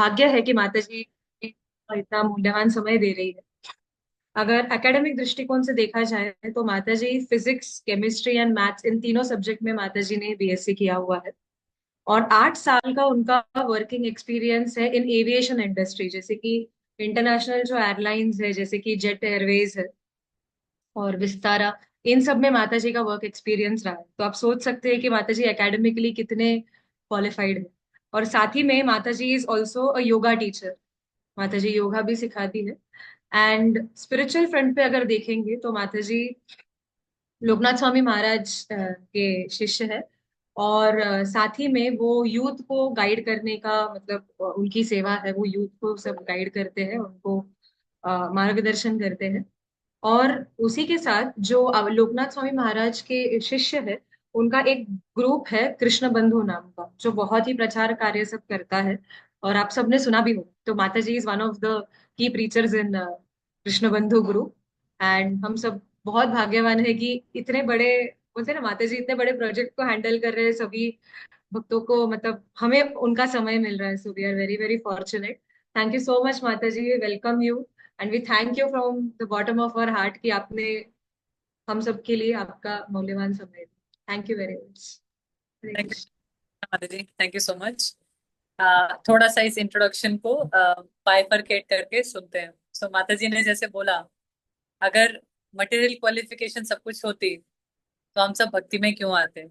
भाग्य है कि माता जी इतना मूल्यवान समय दे रही है। अगर एकेडमिक दृष्टिकोण से देखा जाए तो माता जी फिजिक्स, केमिस्ट्री एंड मैथ्स इन तीनों सब्जेक्ट में माता जी ने बीएससी किया हुआ है। और 8 साल का उनका वर्किंग एक्सपीरियंस है इन एविएशन इंडस्ट्री, जैसे कि इंटरनेशनल जो एयरलाइंस है जैसे कि जेट एयरवेज है और विस्तारा, इन सब में माता जी का वर्क एक्सपीरियंस रहा है। तो आप सोच सकते हैं कि माता जी एकेडमिकली कितने क्वालिफाइड है। और साथ ही में mata ji is also a yoga teacher. माता जी योगा भी सिखाती है। एंड स्पिरिचुअल फ्रंट पे अगर देखेंगे तो माता जी लोकनाथ स्वामी महाराज के शिष्य है। और साथ ही में वो यूथ को गाइड करने का मतलब उनकी सेवा है, वो यूथ को सब गाइड करते हैं, उनको मार्गदर्शन करते हैं। और उसी के साथ जो लोकनाथ स्वामी महाराज के शिष्य है, उनका एक ग्रुप है कृष्ण बंधु नाम का, जो बहुत ही प्रचार कार्य सब करता है। और आप सबने सुना भी हो, तो माता ji is one of the key preachers in Krishna Bandhu group. And हम सब बहुत भाग्यवान है कि इतने बड़े, बोलते हैं ना, माता जी इतने बड़े प्रोजेक्ट को हैंडल कर रहे हैं, सभी भक्तों को मतलब हमें उनका समय मिल रहा है। So we are very very fortunate. Thank you so much mata ji, welcome you. And we thank you from the bottom of our heart कि आपने हम सब के लिए आपका मूल्यवान समय दिया। Thank you very much. Hare thank you Krishna. माता ji, thank you so much. थोड़ा सा इस इंट्रोडक्शन को बाइफरकेट करके सुनते हैं। सो माता जी ने जैसे बोला, अगर मटेरियल क्वालिफिकेशन सब कुछ होती तो हम सब भक्ति में क्यों आते।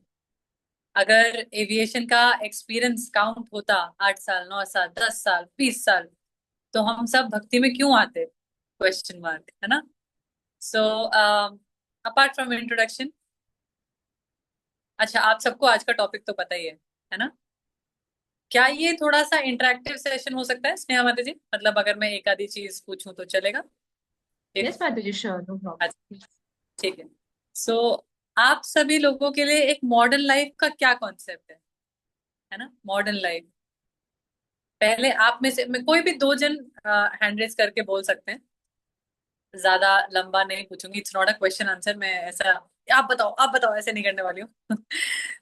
अगर एविएशन का एक्सपीरियंस काउंट होता 8 साल, 9 साल, 10 साल, 20 साल, तो हम सब भक्ति में क्यों आते, क्वेश्चन मार्क है ना। सो अपार्ट फ्रॉम इंट्रोडक्शन, अच्छा, आप सबको आज का टॉपिक तो पता ही है ना। क्या ये थोड़ा सा इंटरेक्टिव सेशन हो सकता है स्नेहा माता जी? मतलब अगर मैं एक आधी चीज पूछूं तो चलेगा? यस इफ माता जी, श्योर, नो अच्छा, प्रॉब्लम। ठीक है। सो आप सभी लोगों के लिए एक मॉडर्न लाइफ का क्या कॉन्सेप्ट है ना, मॉडर्न लाइफ। पहले आप में से मैं कोई भी दो जन हैंड रेज करके बोल सकते हैं। ज्यादा लंबा नहीं पूछूंगी, it's not a question answer, मैं ऐसा आप बताओ ऐसे नहीं करने वाली हूँ।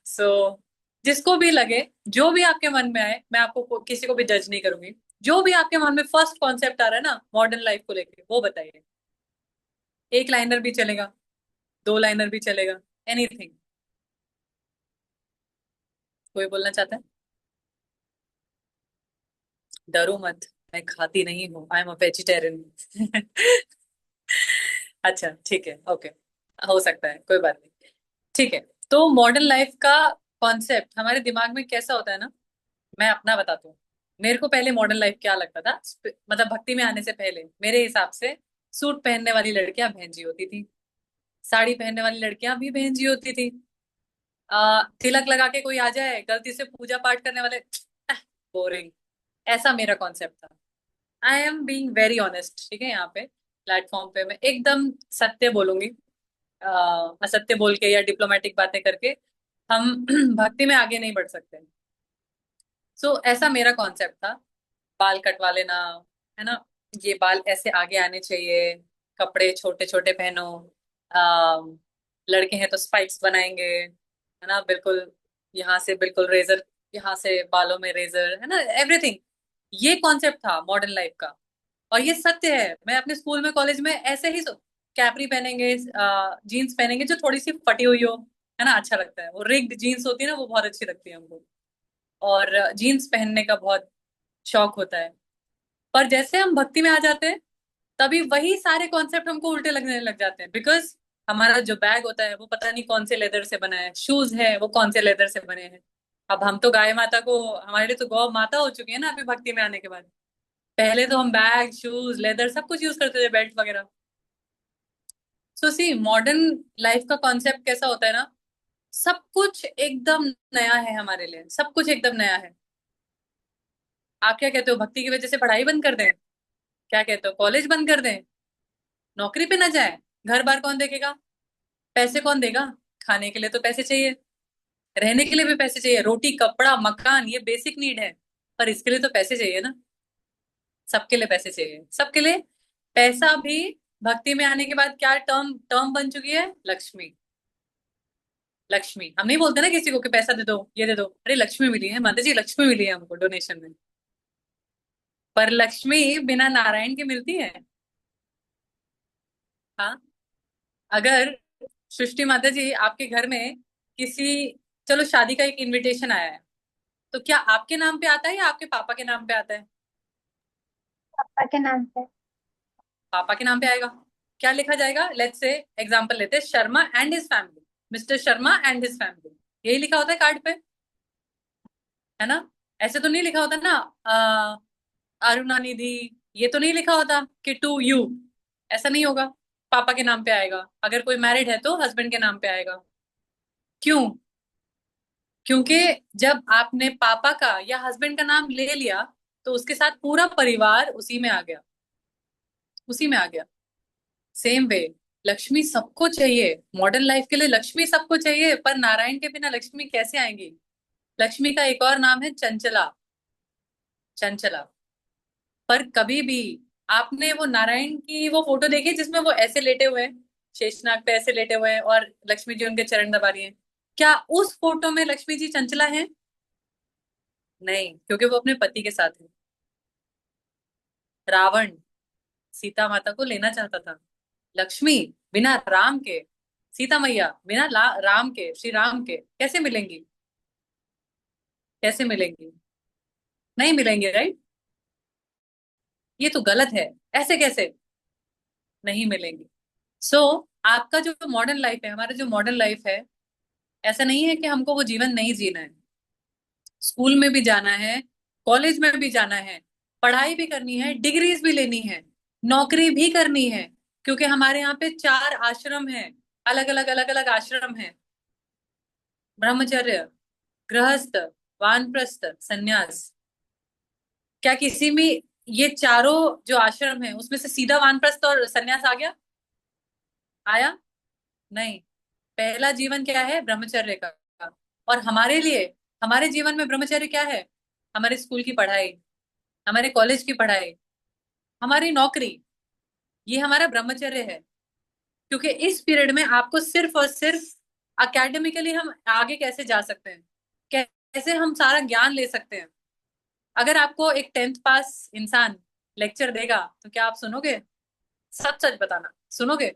सो जिसको भी लगे, जो भी आपके मन में आए, मैं आपको किसी को भी जज नहीं करूंगी। जो भी आपके मन में फर्स्ट कॉन्सेप्ट आ रहा है ना मॉडर्न लाइफ को लेके, वो बताइए। एक लाइनर भी चलेगा, दो लाइनर भी चलेगा, एनीथिंग। कोई बोलना चाहता है? डरो मत, मैं खाती नहीं हूँ, आई एम अ वेजिटेरियन। अच्छा ठीक है, ओके, हो सकता है, कोई बात नहीं। ठीक है, तो मॉडर्न लाइफ का कॉन्सेप्ट हमारे दिमाग में कैसा होता है ना, मैं अपना बताता हूँ। मेरे को पहले मॉडर्न लाइफ क्या लगता था, मतलब भक्ति में आने से पहले मेरे हिसाब से सूट पहनने वाली लड़कियां बहन जी होती थी, साड़ी पहनने वाली लड़कियां भी बहन जी होती थी। तिलक लगा के कोई आ जाए गलती से, पूजा पाठ करने वाले, बोरिंग। ऐसा मेरा कॉन्सेप्ट था। I am being very honest, ठीक है, यहाँ पे प्लेटफॉर्म पे मैं एकदम सत्य बोलूंगी। असत्य बोल के या डिप्लोमेटिक बातें करके हम भक्ति में आगे नहीं बढ़ सकते। सो ऐसा मेरा कॉन्सेप्ट था। बाल कटवा लेना, है ना, ये बाल ऐसे आगे आने चाहिए, कपड़े छोटे छोटे पहनो, आ, लड़के हैं तो स्पाइक्स बनाएंगे, है ना, बिल्कुल यहाँ से बिल्कुल रेजर, यहाँ से बालों में रेजर, है ना, एवरीथिंग। ये कॉन्सेप्ट था मॉडर्न लाइफ का। और ये सत्य है, मैं अपने स्कूल में कॉलेज में ऐसे ही कैपरी पहनेंगे, जीन्स पहनेंगे जो थोड़ी सी फटी हुई हो, है ना, अच्छा लगता है। वो रिग्ड जीन्स होती है ना, वो बहुत अच्छी लगती है हमको। और जीन्स पहनने का बहुत शौक होता है। पर जैसे हम भक्ति में आ जाते हैं, तभी वही सारे कॉन्सेप्ट हमको उल्टे लगने लग जाते हैं। बिकॉज हमारा जो बैग होता है वो पता नहीं कौन से लेदर से बना है, शूज है वो कौन से लेदर से बने हैं। अब हम तो गाय माता को, हमारे लिए तो गौ माता हो चुकी है ना अभी भक्ति में आने के बाद। पहले तो हम बैग, शूज, लेदर सब कुछ यूज करते थे, बेल्ट वगैरह। सो सी मॉडर्न लाइफ का कॉन्सेप्ट कैसा होता है ना, सब कुछ एकदम नया है हमारे लिए, सब कुछ एकदम नया है। आप क्या कहते हो, भक्ति की वजह से पढ़ाई बंद कर दें? क्या कहते हो, कॉलेज बंद कर दें? नौकरी पे ना जाए? घर बार कौन देखेगा? पैसे कौन देगा? खाने के लिए तो पैसे चाहिए, रहने के लिए भी पैसे चाहिए, रोटी कपड़ा मकान ये बेसिक नीड है, पर इसके लिए तो पैसे चाहिए ना। सबके लिए पैसे चाहिए, सबके लिए। पैसा भी भक्ति में आने के बाद क्या टर्म टर्म बन चुकी है, लक्ष्मी। लक्ष्मी, हम नहीं बोलते ना किसी को कि पैसा दे दो, ये दे दो, अरे लक्ष्मी मिली है माता जी, लक्ष्मी मिली है हमको डोनेशन में। पर लक्ष्मी बिना नारायण के मिलती है? हाँ। अगर सृष्टि माता जी आपके घर में किसी, चलो शादी का एक इनविटेशन आया है, तो क्या आपके नाम पे आता है या आपके पापा के नाम पे आता है? पापा के नाम पे। पापा के नाम पे आएगा। क्या लिखा जाएगा? लेट्स से एग्जांपल लेते हैं, Sharma and his family, mister Sharma and his family, यही लिखा होता है कार्ड पे, है ना? ऐसे तो नहीं लिखा होता ना, अरुणा निधि, ये तो नहीं लिखा होता कि टू यू, ऐसा नहीं होगा। पापा के नाम पे आएगा। अगर कोई मैरिड है तो हस्बैंड के नाम पे आएगा। क्यों? क्योंकि जब आपने पापा का या हस्बैंड का नाम ले लिया, तो उसके साथ पूरा परिवार उसी में आ गया, उसी में आ गया। सेम वे, लक्ष्मी सबको चाहिए, मॉडर्न लाइफ के लिए लक्ष्मी सबको चाहिए, पर नारायण के बिना लक्ष्मी कैसे आएंगी? लक्ष्मी का एक और नाम है चंचला। चंचला। पर कभी भी आपने वो नारायण की वो फोटो देखी जिसमें वो ऐसे लेटे हुए हैं, शेषनाग पे ऐसे लेटे हुए हैं और लक्ष्मी जी उनके चरण दबा रही हैं? क्या उस फोटो में लक्ष्मी जी चंचला है? नहीं, क्योंकि वो अपने पति के साथ है। रावण सीता माता को लेना चाहता था। लक्ष्मी बिना राम के, सीता मैया बिना राम के, श्री राम के कैसे मिलेंगी? कैसे मिलेंगी? नहीं मिलेंगे, राइट? ये तो गलत है। ऐसे कैसे नहीं मिलेंगी? सो आपका जो मॉडर्न लाइफ है, हमारा जो मॉडर्न लाइफ है, ऐसा नहीं है कि हमको वो जीवन नहीं जीना है। स्कूल में भी जाना है, कॉलेज में भी जाना है, पढ़ाई भी करनी है, डिग्रीज भी लेनी है, नौकरी भी करनी है, क्योंकि हमारे यहाँ पे 4 आश्रम हैं, अलग अलग आश्रम हैं। ब्रह्मचर्य, गृहस्थ, वानप्रस्थ, संन्यास। क्या किसी में ये चारों जो आश्रम है उसमें से सीधा वानप्रस्थ और संन्यास आ गया? आया? नहीं। पहला जीवन क्या है? ब्रह्मचर्य का। और हमारे लिए, हमारे जीवन में ब्रह्मचर्य क्या है? हमारे स्कूल की पढ़ाई, हमारे कॉलेज की पढ़ाई, हमारी नौकरी, ये हमारा ब्रह्मचर्य है। क्योंकि इस पीरियड में आपको सिर्फ और सिर्फ अकेडमिकली हम आगे कैसे जा सकते हैं, कैसे हम सारा ज्ञान ले सकते हैं। अगर आपको एक 10th पास इंसान लेक्चर देगा तो क्या आप सुनोगे? सच सच बताना, सुनोगे?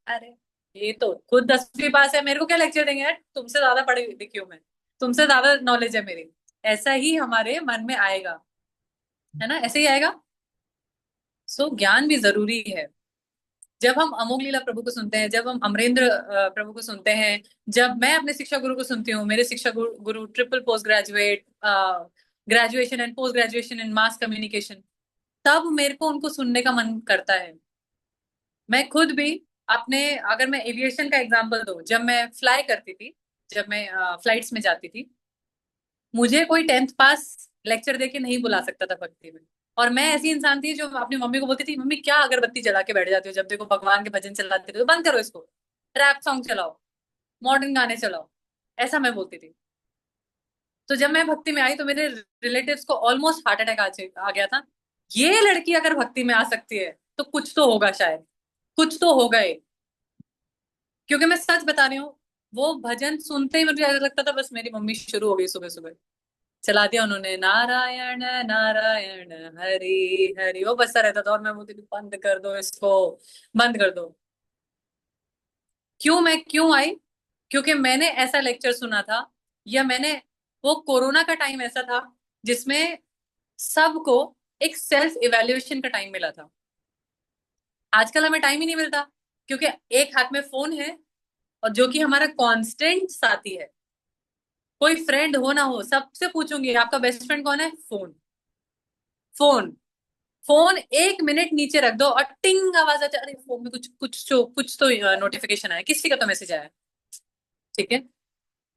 अरे ये तो खुद 10वीं पास है, मेरे को क्या लेक्चर देंगे यार, तुमसे ज्यादा पढ़ी लिखी हूं मैं, तुमसे ज्यादा नॉलेज है मेरी। ऐसा ही हमारे मन में आएगा, है ना? ऐसे ही आएगा। सो ज्ञान भी जरूरी है। जब हम अमोघ लीला प्रभु को सुनते हैं, जब हम अमरेंद्र प्रभु को सुनते हैं, जब मैं अपने शिक्षा गुरु को सुनती हूँ, मेरे शिक्षा गुरु triple post graduate, graduation and post graduation in mass communication, तब मेरे को उनको सुनने का मन करता है। मैं खुद भी अपने, अगर मैं एविएशन का एग्जांपल दूं, जब मैं फ्लाई करती थी, जब मैं फ्लाइट्स में जाती थी, मुझे कोई 10th पास लेक्चर देके नहीं बुला सकता था भक्ति में। और मैं ऐसी इंसान थी जो अपनी मम्मी को बोलती थी, मम्मी क्या अगरबत्ती जला के बैठ जाती हो, जब देखो भगवान के भजन चलाते थे तो बंद करो इसको, रैप सॉन्ग चलाओ, मॉडर्न गाने चलाओ, ऐसा मैं बोलती थी। तो जब मैं भक्ति में आई तो मेरे रिलेटिव्स को ऑलमोस्ट हार्ट अटैक आ गया था। ये लड़की अगर भक्ति में आ सकती है तो कुछ तो होगा शायद, कुछ तो होगा ही। क्योंकि मैं सच बता रही हूँ, वो भजन सुनते ही मुझे ऐसा लगता था बस मेरी मम्मी शुरू हो गई, सुबह सुबह चला दिया उन्होंने, नारायण नारायण हरि हरि, वो बजता रहता था और मैं बोलती थी बंद कर दो इसको, बंद कर दो। क्यों? मैं क्यों आई? क्योंकि मैंने ऐसा लेक्चर सुना था, या मैंने, वो कोरोना का टाइम ऐसा था जिसमें सबको एक सेल्फ इवेल्युएशन का टाइम मिला था। आजकल हमें टाइम ही नहीं मिलता, क्योंकि एक हाथ में फोन है, और जो कि हमारा कांस्टेंट साथी है। कोई फ्रेंड हो ना हो, सबसे पूछूंगी आपका बेस्ट फ्रेंड कौन है? फोन। फोन। फोन 1 मिनट नीचे रख दो और टिंग आवाज आती है, अरे फोन में कुछ तो नोटिफिकेशन आया, किसी का तो मैसेज आया। ठीक है?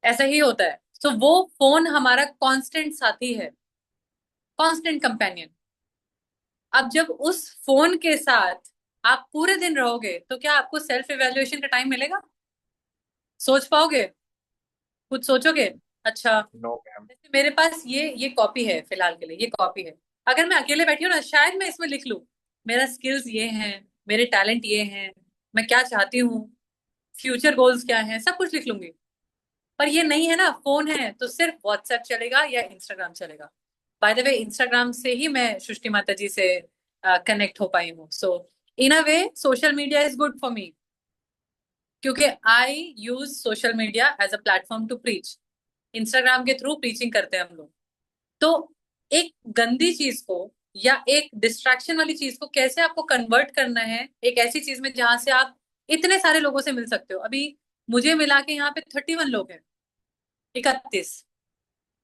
ऐसा ही होता है। तो वो फोन हमारा कांस्टेंट साथी है, कांस्टेंट कंपेनियन। अब जब उस फोन के साथ आप पूरे दिन रहोगे तो क्या आपको सेल्फ इवेल्युएशन का टाइम मिलेगा? सोच पाओगे? कुछ सोचोगे? अच्छा, नो मैम। जैसे मेरे पास ये कॉपी है, फिलहाल के लिए ये कॉपी है। अगर मैं अकेले बैठी हूँ ना, शायद मैं इसमें लिख लूं मेरा स्किल्स ये हैं, मेरे टैलेंट ये हैं, मैं क्या चाहती हूँ, फ्यूचर गोल्स क्या हैं, सब कुछ लिख लूंगी। पर ये नहीं है ना, फोन है तो सिर्फ व्हाट्सएप चलेगा या इंस्टाग्राम चलेगा। बाय द वे इंस्टाग्राम से ही मैं सृष्टि माता जी से कनेक्ट हो पाई हूँ। So in a way social media is good for me, क्योंकि I use social media as a platform to preach. Instagram के थ्रू प्रीचिंग करते हैं हम लोग। तो एक गंदी चीज को या एक डिस्ट्रैक्शन वाली चीज को कैसे आपको कन्वर्ट करना है एक ऐसी चीज में जहां से आप इतने सारे लोगों से मिल सकते हो। अभी मुझे मिला के यहाँ पे 31 लोग हैं, 31,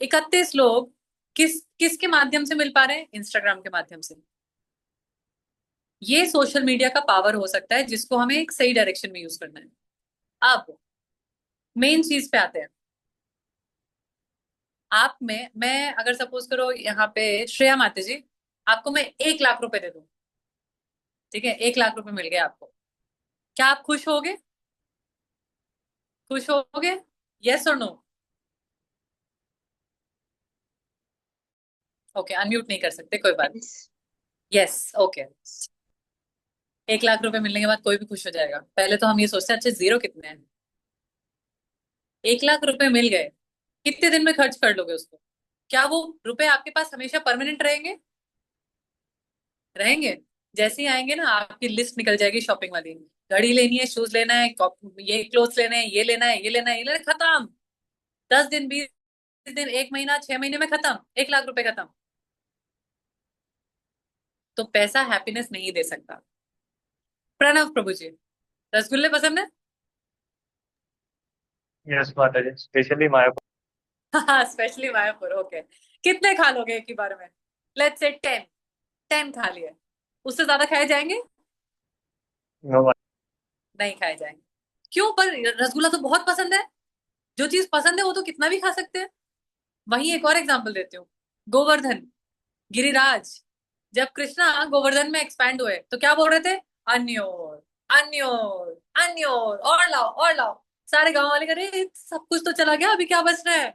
31 लोग किसके माध्यम से मिल पा रहे हैं? इंस्टाग्राम के माध्यम से। ये सोशल मीडिया का पावर हो सकता है जिसको हमें एक सही डायरेक्शन में यूज करना है। अब मेन चीज पे आते हैं। आप में मैं अगर सपोज करो यहाँ पे श्रेया माते जी, आपको मैं 1 लाख रुपए दे दूं, ठीक है, 1 लाख रुपए मिल गए आपको, क्या आप खुश होगे? खुश होगे? यस और नो? ओके, अनम्यूट नहीं कर सकते, कोई बात। यस। Yes, okay. 1 लाख रुपए मिलने के बाद कोई भी खुश हो जाएगा। पहले तो हम ये सोचते हैं अच्छे जीरो कितने हैं। 1 लाख रुपए मिल गए, कितने दिन में खर्च कर लोगे उसको? क्या वो रुपए आपके पास हमेशा परमानेंट रहेंगे? रहेंगे। जैसे ही आएंगे ना आपकी लिस्ट निकल जाएगी शॉपिंग वाली। घड़ी लेनी है, शूज लेना है, ये क्लोथ्स लेने हैं, ये लेना है, ये लेना है, ये लेना है, खत्म। 10 दिन, 20 दिन, 1 महीना, 6 महीने में खत्म, 1 लाख रुपए खत्म। तो पैसा हैप्पीनेस नहीं दे सकता। प्रणव प्रभु जी, रसगुल्ले पसंद है? यस माता जी, स्पेशली माया। हाँ, स्पेशली मायापुर, ओके। कितने खा लोगे एक ही बार में? लेट्स से 10, 10 खा लिए। उससे ज्यादा खाए जाएंगे? नो। नहीं खाए जाएंगे। क्यों? पर रसगुल्ला तो बहुत पसंद है। जो चीज पसंद है वो तो कितना भी खा सकते हैं। वहीं एक और एग्जांपल देती हूँ। गोवर्धन, गिरिराज, जब कृष्णा गोवर्धन में एक्सपैंड हुए तो क्या बोल रहे थे? अन्योर, अन्योर, अन्योर, और लाओ, और लाओ। सारे गांव वाले कह रहे सब कुछ तो चला गया, अभी क्या बच रहा है?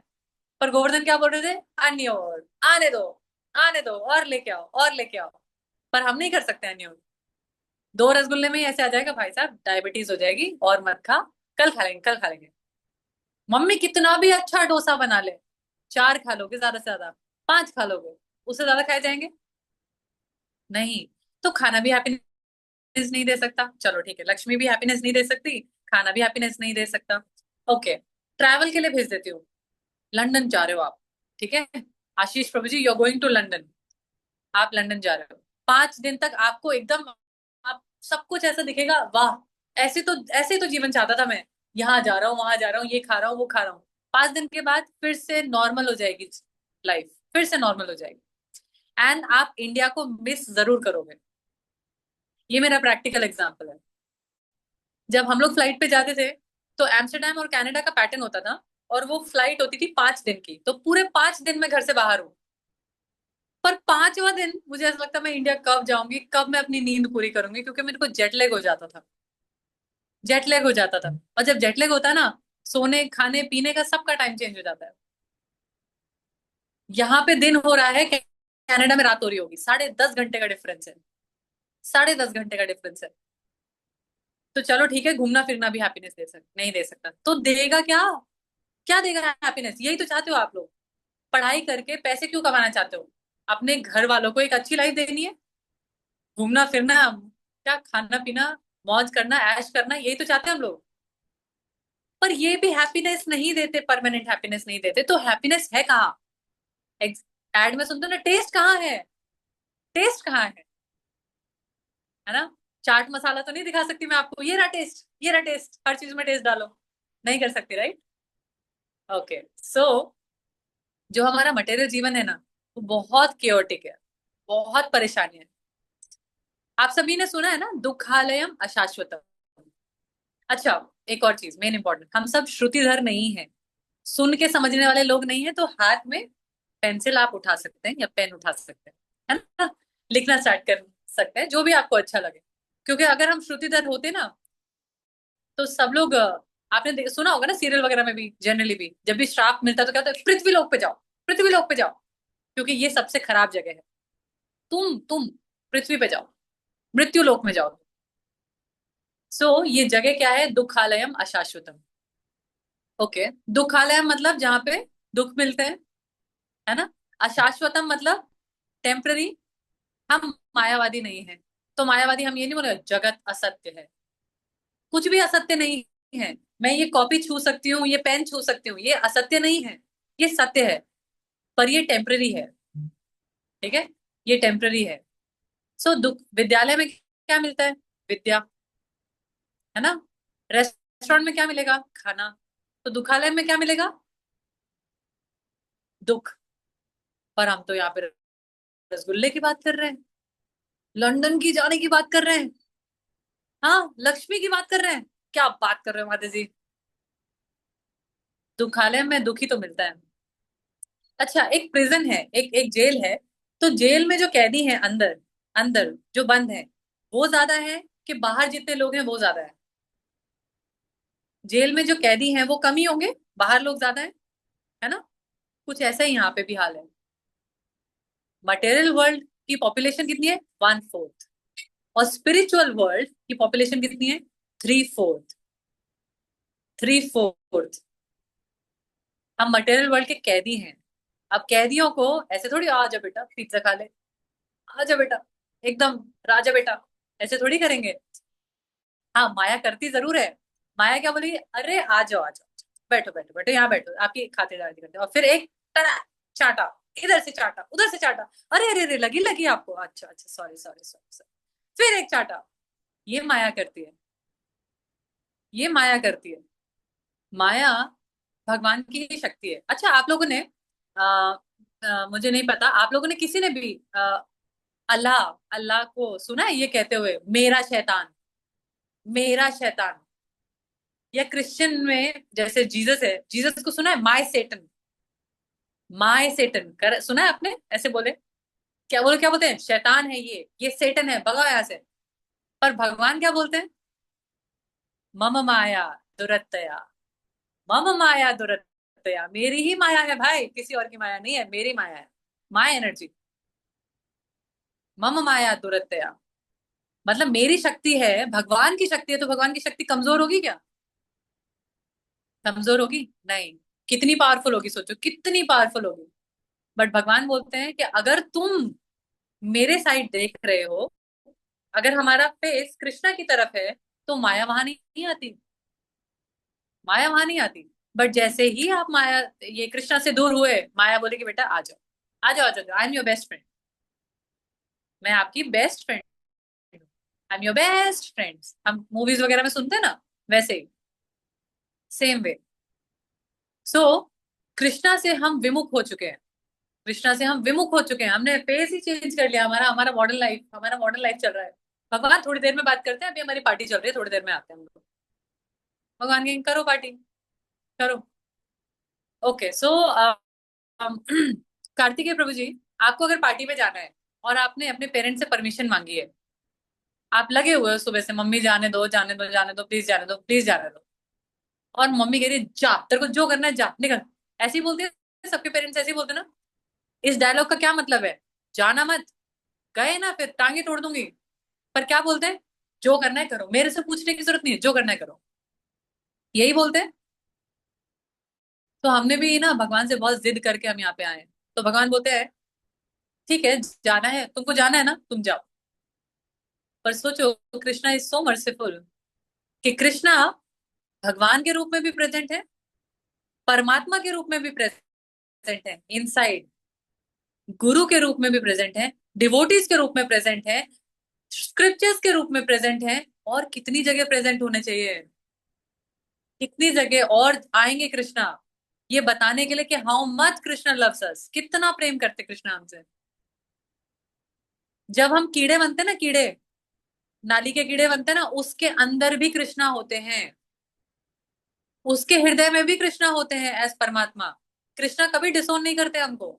पर गोवर्धन क्या बोल रहे थे? अन्योर, आने दो, आने दो, और लेके आओ, और लेके आओ। पर हम नहीं कर सकते अन्योर। 2 रसगुल्ले में ही ऐसे आ जाएगा भाई साहब, डायबिटीज हो जाएगी, और मत खा, कल खा लेंगे, कल खा लेंगे। मम्मी कितना भी अच्छा डोसा बना ले, 4 खा लोगे ज्यादा से ज्यादा, 5 खा लोगे, उससे ज्यादा खाए जाएंगे? नहीं। तो खाना भी हैप्पीनेस नहीं दे सकता, चलो ठीक है, लक्ष्मी भी हैप्पीनेस नहीं दे सकती, खाना भी हैप्पीनेस नहीं दे सकता। ओके, ट्रैवल के लिए भेज देती हूँ। लंदन जा रहे हो आप, ठीक है, Ashish Prabhu ji, you are going to London. आप लंदन जा रहे हो, 5 दिन तक आपको एकदम, आप सब कुछ ऐसा दिखेगा, वाह, ऐसे ही तो जीवन चाहता था मैं, यहाँ जा रहा हूँ, वहां जा रहा हूँ, ये खा रहा हूँ, वो खा रहा हूँ। 5 दिन के बाद फिर से नॉर्मल हो जाएगी लाइफ, फिर से नॉर्मल हो जाएगी। एंड आप इंडिया को मिस जरूर करोगे। ये मेरा प्रैक्टिकल एग्जाम्पल है। जब हम लोग फ्लाइट पे जाते थे तो एम्स्टर्डम और कनाडा का पैटर्न होता था, और वो फ्लाइट होती थी 5 दिन की, तो पूरे 5 दिन में घर से बाहर हूँ। पर 5वां दिन मुझे ऐसा लगता मैं इंडिया कब जाऊंगी, कब मैं अपनी नींद पूरी करूंगी, क्योंकि मेरे को जेट लैग हो जाता था। जेट लैग हो जाता था। और जब जेट लैग होता है ना, सोने, खाने, पीने का सबका टाइम चेंज हो जाता है। यहाँ पे दिन हो रहा है, कनाडा में रात हो रही होगी, 10.5 घंटे का डिफरेंस है। 10.5 घंटे का डिफरेंस है। तो चलो ठीक है, घूमना फिरना भी हैप्पीनेस नहीं दे सकता, तो देगा क्या? क्या देगा हैप्पीनेस? यही तो चाहते हो आप लोग। पढ़ाई करके पैसे क्यों कमाना चाहते हो? अपने घर वालों को एक अच्छी लाइफ देनी है, घूमना फिरना, क्या खाना पीना, मौज करना, ऐश करना, यही तो चाहते हैं हम लोग। पर ये भी हैप्पीनेस नहीं देते, परमानेंट हैप्पीनेस नहीं देते, तो हैप्पीनेस है कहाँ? एड में सुनते हो ना, टेस्ट कहाँ है? टेस्ट कहाँ है ना? चाट मसाला तो नहीं दिखा सकती मैं आपको, ये रहा टेस्ट, ये रहा टेस्ट, हर चीज में टेस्ट डालो, नहीं कर सकती, राइट? ओके, सो जो हमारा मटेरियल जीवन है ना, वो बहुत केओटिक है, बहुत परेशानी है। आप सभी ने सुना है ना, दुखालयम अशाश्वतम। अच्छा, एक और चीज मेन इंपॉर्टेंट, हम सब श्रुतिधर नहीं है, सुन के समझने वाले लोग नहीं है, तो हाथ में पेंसिल आप उठा सकते हैं या पेन उठा सकते हैं, है ना? लिखना स्टार्ट कर सकते हैं, जो भी आपको अच्छा लगे। क्योंकि अगर हम श्रुतिधर होते ना, तो सब लोग आपने सुना होगा ना, सीरियल वगैरह में भी, जनरली भी जब भी श्राप मिलता है तो क्या होता है? पृथ्वी लोक पे जाओ, पृथ्वी लोक पे जाओ, क्योंकि ये सबसे खराब जगह है। तुम पृथ्वी पे जाओ, मृत्यु लोक में जाओ। सो ये जगह क्या है? दुखालयम अशाश्वतम। ओके, दुखालयम मतलब जहाँ पे दुख मिलते हैं, है ना? अशाश्वतम मतलब टेम्पररी। हम मायावादी नहीं है। तो मायावादी हम ये नहीं बोले जगत असत्य है। कुछ भी असत्य नहीं है। मैं ये कॉपी छू सकती हूँ, ये पेन छू सकती हूँ, ये असत्य नहीं है। ये सत्य है। पर ये टेम्पररी है। ठीक है। ये टेम्पररी है। सो दुख विद्यालय में क्या मिलता है? विद्या। है ना। रेस्टोरेंट में क्या मिलेगा? खाना। तो दुखालय में क्या मिलेगा? दुख। पर हम तो यहाँ पे रसगुल्ले की बात कर रहे हैं, लंदन की जाने की बात कर रहे हैं, हाँ लक्ष्मी की बात कर रहे हैं। क्या बात कर रहे हो माता जी? दुखालय में दुखी तो मिलता है। अच्छा, एक प्रिजन है, एक एक जेल है। तो जेल में जो कैदी हैं अंदर, अंदर जो बंद है, वो ज्यादा है कि बाहर जितने लोग हैं वो ज्यादा है? जेल में जो कैदी हैं वो कम ही होंगे, बाहर लोग ज्यादा है ना। कुछ ऐसा ही यहाँ पे भी हाल है। मटेरियल वर्ल्ड की पॉपुलेशन कितनी है? 1/4। और स्पिरिचुअल वर्ल्ड की पॉपुलेशन कितनी है? 3/4। 3/4। हम मटेरियल वर्ल्ड के कैदी हैं। अब कैदियों को ऐसे थोड़ी आ जा बेटा पिज्जा खा ले, आ जा बेटा एकदम राजा बेटा, ऐसे थोड़ी करेंगे। हाँ माया करती जरूर है। माया क्या बोलेगी? अरे आ जाओ आ जाओ, बैठो बैठो बैठो, यहाँ बैठो, आपकी खातिरदारी करते हैं। और फिर एक टड़ा चाटा, इधर से चाटा उधर से चाटा, अरे अरे अरे लगी लगी आपको, अच्छा अच्छा सॉरी सॉरी सॉरी सॉरी, फिर एक चाटा। ये माया करती है। ये माया करती है। माया भगवान की ही शक्ति है। अच्छा आप लोगों ने मुझे नहीं पता, आप लोगों ने किसी ने भी अल्लाह अल्लाह को सुना है ये कहते हुए मेरा शैतान, मेरा शैतान? या क्रिश्चियन में जैसे जीसस है, जीसस को सुना है माय सेटन, माय सेटन कर सुना है आपने? ऐसे बोले क्या, बोले क्या बोलते हैं? शैतान है ये सेटन है, भगाओ यहाँ से। पर भगवान क्या बोलते हैं? मम माया दुरत्तया, मम माया दुरत्तया, मेरी ही माया है भाई, किसी और की माया नहीं है, मेरी माया है। माया एनर्जी। मम माया दुरत्तया मतलब मेरी शक्ति है, भगवान की शक्ति है, तो भगवान की शक्ति कमजोर होगी क्या? कमजोर होगी नहीं। कितनी पावरफुल होगी, सोचो कितनी पावरफुल होगी। बट भगवान बोलते हैं कि अगर तुम मेरे साइड देख रहे हो, अगर हमारा फेस कृष्णा की तरफ है, तो माया वहां नहीं आती, माया वहां नहीं आती। बट जैसे ही आप माया, ये कृष्णा से दूर हुए, माया बोलेगी बेटा आ जाओ आ जाओ आ जाओ, I am your best friend, मैं आपकी बेस्ट फ्रेंड हूँ, I am your best friends. हम मूवीज वगैरह में सुनते हैं ना, वैसे ही सेम वे। सो कृष्णा से हम विमुख हो चुके हैं, कृष्णा से हम विमुख हो चुके हैं, हमने फेस ही चेंज कर लिया, हमारा हमारा मॉडर्न लाइफ, हमारा मॉडर्न लाइफ चल रहा है। भगवान थोड़ी देर में बात करते हैं, अभी हमारी पार्टी चल रही है, थोड़ी देर में आते हैं हम लोग। भगवान कहेंगे करो पार्टी, करो। ओके सो कार्तिकेय प्रभु जी, आपको अगर पार्टी में जाना है और आपने अपने पेरेंट्स से परमिशन मांगी है, आप लगे हुए हो सुबह से, मम्मी जाने दो जाने दो जाने दो प्लीज जाने दो प्लीज जाने दो, और मम्मी कह रही है, जा तेरे को जो करना है जा निकल, ऐसे ही बोलते हैं सबके पेरेंट्स, ऐसे ही बोलते हैं ना। इस डायलॉग का क्या मतलब है? जाना मत, गए ना फिर टांगे तोड़ दूंगी। पर क्या बोलते हैं? जो करना है करो, मेरे से पूछने की जरूरत नहीं है, जो करना है करो, यही बोलते हैं। तो हमने भी ना भगवान से बहुत जिद करके हम यहाँ पे आए हैं। तो भगवान बोलते हैं ठीक है जाना है तुमको, जाना है ना तुम जाओ। पर सोचो कृष्णा इज सो मर्सीफुल कि कृष्णा भगवान के रूप में भी प्रेजेंट है, परमात्मा के रूप में भी प्रेजेंट है इनसाइड, गुरु के रूप में भी प्रेजेंट है, डिवोटीज के रूप में प्रेजेंट है, स्क्रिप्चर्स के रूप में प्रेजेंट है, और कितनी जगह प्रेजेंट होने चाहिए, कितनी जगह और आएंगे कृष्णा, ये बताने के लिए कि हाउ मच कृष्णा लव्स अस, कितना प्रेम करते कृष्णा हमसे। जब हम कीड़े बनते ना, कीड़े नाली के कीड़े बनते ना, उसके अंदर भी कृष्णा होते हैं, उसके हृदय में भी कृष्णा होते हैं एज परमात्मा। कृष्णा कभी डिसोन नहीं करते हमको।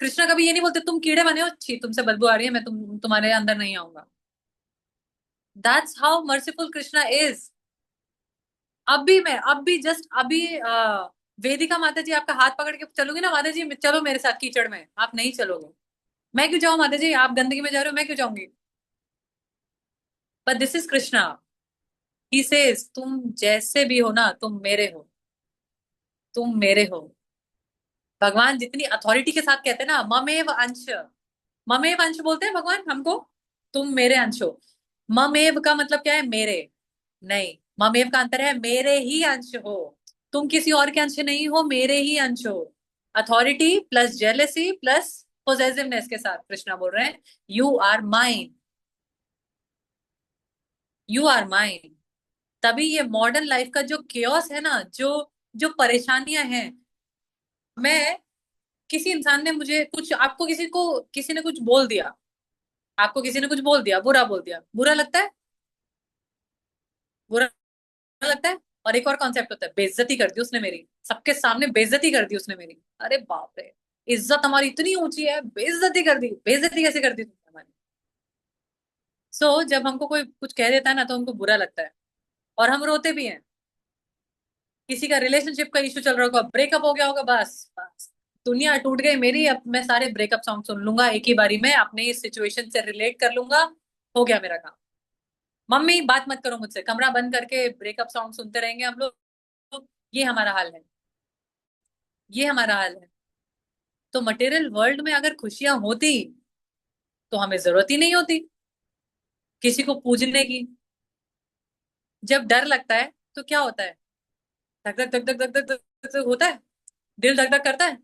कृष्णा कभी ये नहीं बोलते तुम कीड़े बने हो, छी तुमसे बदबू आ रही है, मैं तुम्हारे अंदर नहीं आऊंगा। That's how merciful Krishna is. अभी मैं अभी जस्ट अभी वेदिका माता जी आपका हाथ पकड़ के चलोगी ना, माता जी चलो मेरे साथ कीचड़ में, आप नहीं चलोगे। मैं क्यों जाऊं माता जी, आप गंदगी में जा रहे हो, मैं क्यों जाऊंगी? But this is Krishna, he says तुम जैसे भी हो ना, तुम मेरे हो, तुम मेरे हो। भगवान जितनी अथॉरिटी के साथ कहते हैं ना, ममेव अंश, ममेव अंश बोलते हैं भगवान हमको, तुम मेरे अंश हो। ममेव का मतलब क्या है? मेरे। नहीं, ममेव का अंतर है मेरे ही अंश हो। तुम किसी और के अंश नहीं हो, मेरे ही अंश हो। Authority plus jealousy plus possessiveness के साथ कृष्णा बोल रहे हैं, you are mine, you are mine. तभी ये मॉडर्न लाइफ का जो केओस है ना, जो जो परेशानियां हैं, मैं, किसी इंसान ने मुझे कुछ, आपको किसी को, किसी ने कुछ बोल दिया, आपको किसी ने कुछ बोल दिया, बुरा बोल दिया, बुरा लगता है, बुरा लगता है। और एक और कॉन्सेप्ट होता है, बेइज्जती कर दी उसने मेरी, सबके सामने बेइज्जती कर दी उसने मेरी, अरे बाप रे, इज्जत हमारी इतनी ऊंची है, बेइज्जती कर दी, बेइज्जती कैसे कर दी तुमने हमारी। जब हमको कोई कुछ कह देता है ना, तो हमको बुरा लगता है, और हम रोते भी हैं। किसी का रिलेशनशिप का इशू चल रहा होगा, ब्रेकअप हो गया होगा, बस बस दुनिया टूट गई मेरी, अब मैं सारे ब्रेकअप सॉन्ग सुन लूंगा एक ही बारी में, अपने इस सिचुएशन से रिलेट कर लूंगा, हो गया मेरा काम। मम्मी बात मत करो मुझसे, कमरा बंद करके ब्रेकअप सॉन्ग सुनते रहेंगे हम लोग, ये हमारा हाल है, ये हमारा हाल है। तो मटेरियल वर्ल्ड में अगर खुशियां होती, तो हमें जरूरत ही नहीं होती किसी को पूजने की। जब डर लगता है तो क्या होता है? धक धक धक धक धक धक धक धक धक होता है, दिल धक धक करता है।